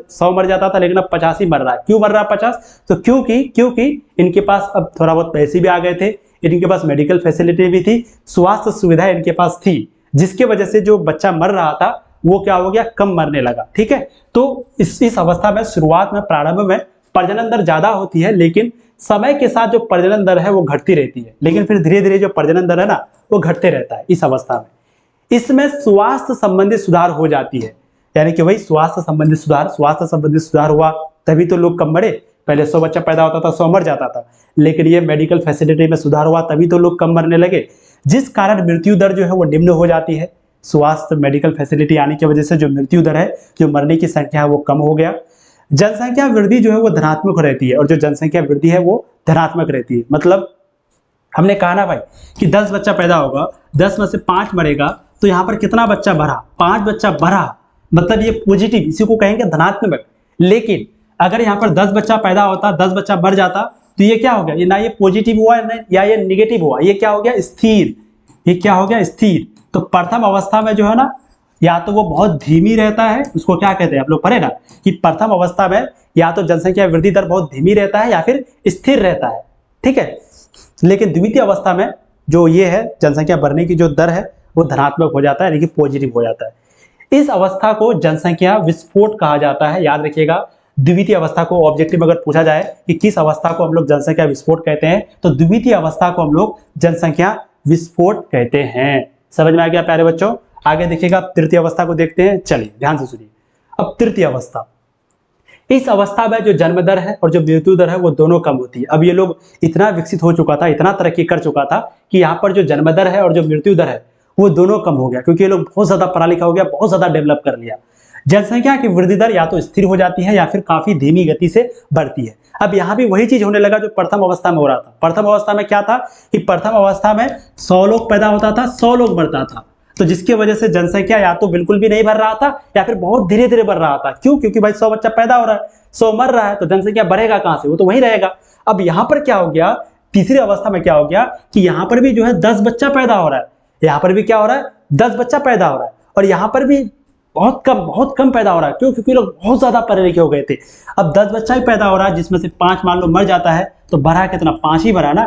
100 मर जाता था, लेकिन अब 85 मर रहा है। क्यों मर रहा है 50? तो क्योंकि इनके पास अब थोड़ा बहुत पैसे भी आ गए थे, इनके पास मेडिकल फैसिलिटी भी थी, स्वास्थ्य सुविधा इनके पास थी, जिसके वजह से जो बच्चा मर रहा था वो क्या हो गया? कम मरने लगा। ठीक है, तो इस अवस्था में शुरुआत में, प्रारंभ में प्रजनन दर ज्यादा होती है, लेकिन समय के साथ जो प्रजनन दर है वो घटती रहती है, लेकिन फिर धीरे धीरे जो प्रजनन दर है ना वो घटते रहता है इस अवस्था में। इसमें स्वास्थ्य संबंधी सुधार हो जाती है, यानी कि वही स्वास्थ्य संबंधी सुधार हुआ तभी तो लोग कम मरे। पहले 100 बच्चा पैदा होता था, 100 मर जाता था, लेकिन ये मेडिकल फैसिलिटी में सुधार हुआ तभी तो लोग कम मरने लगे, जिस कारण मृत्यु दर जो है वो निम्न हो जाती है। स्वास्थ्य मेडिकल फैसिलिटी आने की वजह से जो मृत्यु दर है, जो मरने की संख्या है वो कम हो गया। जनसंख्या वृद्धि जो है वो धनात्मक रहती है, और जो जनसंख्या वृद्धि है वो धनात्मक रहती है। मतलब हमने कहा ना भाई कि 10 बच्चा पैदा होगा, 10 में से 5 मरेगा, तो यहाँ पर कितना बच्चा बढ़ा? 5 बच्चा बढ़ा, मतलब ये पॉजिटिव, इसी को कहेंगे धनात्मक। लेकिन अगर यहाँ पर 10 बच्चा पैदा होता, 10 बच्चा मर जाता, तो ये क्या हो गया? ये ना ये पॉजिटिव हुआ या ये निगेटिव हुआ, ये क्या हो गया? स्थिर। ये क्या हो गया? स्थिर। तो प्रथम अवस्था में जो है ना, या तो वो बहुत धीमी रहता है, उसको क्या कहते हैं आप लोग पढ़े ना कि प्रथम अवस्था में या तो जनसंख्या वृद्धि दर बहुत धीमी रहता है या फिर स्थिर रहता है। ठीक है, लेकिन द्वितीय अवस्था में जो ये है, जनसंख्या बढ़ने की जो दर है वो धनात्मक हो जाता है, यानी कि पॉजिटिव हो जाता है। इस अवस्था को जनसंख्या विस्फोट कहा जाता है। याद रखिएगा, द्वितीय अवस्था को ऑब्जेक्टिव अगर पूछा जाए कि किस अवस्था को हम लोग जनसंख्या विस्फोट कहते हैं, तो द्वितीय अवस्था को हम लोग जनसंख्या विस्फोट कहते हैं। समझ में आ गया प्यारे बच्चों? आगे देखिएगा, तृतीय अवस्था को देखते हैं। चलिए ध्यान से सुनिए। अब तृतीय अवस्था, इस अवस्था में जो जन्म दर है और जो मृत्यु दर है वो दोनों कम होती है। अब ये लोग इतना विकसित हो चुका था, इतना तरक्की कर चुका था कि यहाँ पर जो जन्म दर है और जो मृत्यु दर है वो दोनों कम हो गया, क्योंकि ये लोग बहुत ज्यादा पढ़ा लिखा हो गया, बहुत ज्यादा डेवलप कर लिया। जनसंख्या की वृद्धि दर या तो स्थिर हो जाती है या फिर काफी धीमी गति से बढ़ती है। अब यहाँ भी वही चीज होने लगा जो प्रथम अवस्था में हो रहा था। प्रथम अवस्था में क्या था कि प्रथम अवस्था में 100 लोग पैदा होता था, 100 लोग बढ़ता था, तो जिसकी वजह से जनसंख्या या तो बिल्कुल भी नहीं बढ़ रहा था या फिर बहुत धीरे धीरे बढ़ रहा था। क्यों? क्योंकि भाई 100 बच्चा पैदा हो रहा है, 100 मर रहा है, तो जनसंख्या बढ़ेगा कहां से? वो तो वही रहेगा। अब यहाँ पर क्या हो गया, तीसरी अवस्था में क्या हो गया कि यहाँ पर भी जो है 10 बच्चा पैदा हो रहा है, यहाँ पर भी क्या हो रहा है, 10 बच्चा पैदा हो रहा है, और यहाँ पर भी बहुत कम पैदा हो रहा है। क्यों? क्योंकि लोग बहुत ज्यादा पढ़े लिखे हो गए थे। अब 10 बच्चा ही पैदा हो रहा है, जिसमें से 5 मान लो मर जाता है, तो बढ़ा कितना? 5 ही बढ़ा ना।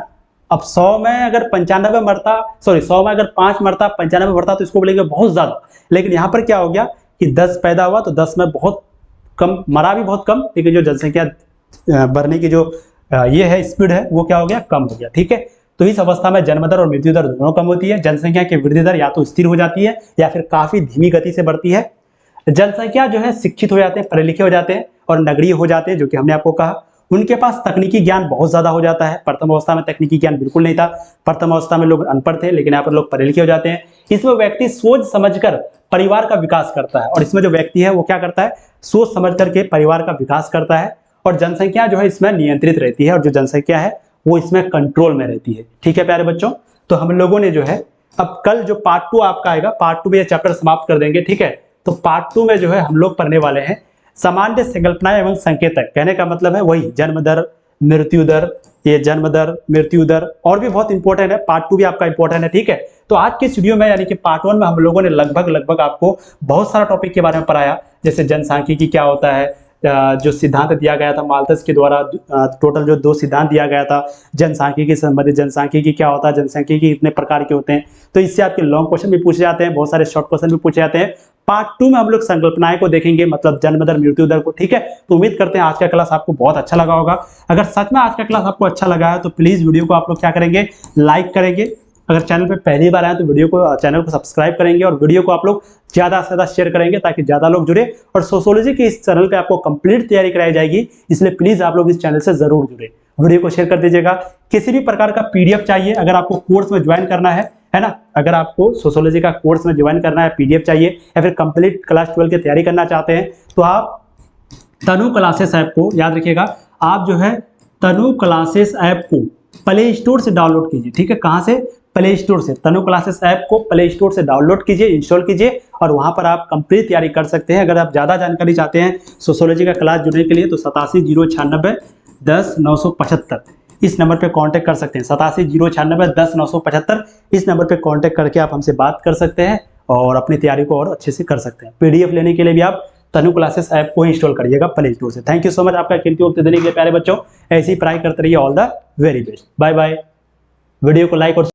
अब 100 में अगर 95 मरता, सॉरी 100 में अगर 5 मरता, 95 मरता, तो इसको बोलेंगे बहुत ज्यादा। लेकिन यहाँ पर क्या हो गया कि 10 पैदा हुआ तो 10 में बहुत कम मरा, भी बहुत कम, लेकिन जो जनसंख्या बढ़ने की जो ये है स्पीड है वो क्या हो गया? कम हो गया। ठीक है, तो इस अवस्था में जन्म दर और मृत्यु दर दोनों कम होती है। जनसंख्या की वृद्धि दर या तो स्थिर हो जाती है या फिर काफी धीमी गति से बढ़ती है। जनसंख्या जो है शिक्षित हो जाते हैं, पढ़े लिखे हो जाते हैं और नगरीय हो जाते हैं, जो कि हमने आपको कहा। उनके पास तकनीकी ज्ञान बहुत ज्यादा हो जाता है। प्रथम अवस्था में तकनीकी ज्ञान बिल्कुल नहीं था, प्रथम अवस्था में लोग अनपढ़ थे, लेकिन यहाँ पर लोग पढ़े लिखे हो जाते हैं। इसमें व्यक्ति सोच समझकर परिवार का विकास करता है, और इसमें जो व्यक्ति है वो क्या करता है? सोच समझ करके परिवार का विकास करता है। और जनसंख्या जो है इसमें नियंत्रित रहती है, और जो जनसंख्या है वो इसमें कंट्रोल में रहती है। ठीक है प्यारे बच्चों, तो हम लोगों ने जो है अब कल जो पार्ट 2 आपका आएगा, पार्ट 2 में ये चैप्टर समाप्त कर देंगे। ठीक है, तो पार्ट 2 में जो है हम लोग पढ़ने वाले हैं सामान्य संकल्पनाएं एवं संकेतक। कहने का मतलब है वही जन्म दर, मृत्यु दर, ये जन्म दर, मृत्यु दर, और भी बहुत इंपॉर्टेंट है। पार्ट 2 भी आपका इंपॉर्टेंट है। ठीक है, तो आज के वीडियो में यानी कि पार्ट 1 में हम लोगों ने लगभग आपको बहुत सारा टॉपिक के बारे में पढ़ाया, जैसे जनसांख्यिकी क्या होता है, जो सिद्धांत दिया गया था माल्थस के द्वारा, टोटल जो 2 सिद्धांत दिया गया था जनसांख्यिकी से संबंधित। जनसांख्यिकी क्या होता है, जनसांख्यिकी कितने प्रकार के होते हैं, तो इससे आपके लॉन्ग क्वेश्चन भी पूछे जाते हैं, बहुत सारे शॉर्ट क्वेश्चन भी पूछे जाते हैं। पार्ट 2 में हम लोग संकल्पनाएं को देखेंगे, मतलब जन्म दर, मृत्यु दर को। ठीक है, तो उम्मीद करते हैं आज का क्लास आपको बहुत अच्छा लगा होगा। अगर सच में आज का क्लास आपको अच्छा लगा है तो प्लीज वीडियो को आप लोग क्या करेंगे? लाइक करेंगे। अगर चैनल पे पहली बार आए तो चैनल को सब्सक्राइब करेंगे, और वीडियो को आप लोग ज्यादा से ज्यादा शेयर करेंगे ताकि ज्यादा लोग जुड़े। और सोशियोलॉजी के इस चैनल पे आपको कंप्लीट तैयारी कराई जाएगी, इसलिए प्लीज आप लोग इस चैनल से जरूर जुड़े। वीडियो को शेयर कर दीजिएगा। किसी भी प्रकार का पीडीएफ चाहिए, अगर आपको कोर्स में ज्वाइन करना है ना, अगर आपको सोशियोलॉजी का कोर्स में ज्वाइन करना है, पीडीएफ चाहिए, या फिर कंप्लीट क्लास 12 की तैयारी करना चाहते हैं, तो आप तनु क्लासेस ऐप को याद रखिएगा। आप जो है तनु क्लासेस ऐप को प्ले स्टोर से डाउनलोड कीजिए। ठीक है, कहां से? प्ले स्टोर से। तनु क्लासेस ऐप को प्ले स्टोर से डाउनलोड कीजिए, इंस्टॉल कीजिए, और वहां पर आप कंप्लीट तैयारी कर सकते हैं। अगर आप ज्यादा जानकारी चाहते हैं सोशियोलॉजी का क्लास जुड़ने के लिए तो 87 096 10 975 इस नंबर पे कांटेक्ट कर सकते हैं। 87 096 10 975 इस नंबर पे कांटेक्ट करके आप हमसे बात कर सकते हैं और अपनी तैयारी को और अच्छे से कर सकते हैं। पीडीएफ लेने के लिए भी आप तनु क्लासेस ऐप को इंस्टॉल करिएगा प्ले स्टोर से। थैंक यू सो मच आपका कीमती वक्त देने के लिए प्यारे बच्चों। ऐसे ही पढ़ाई करते रहिए। All the very best. Bye bye. Video को लाइक और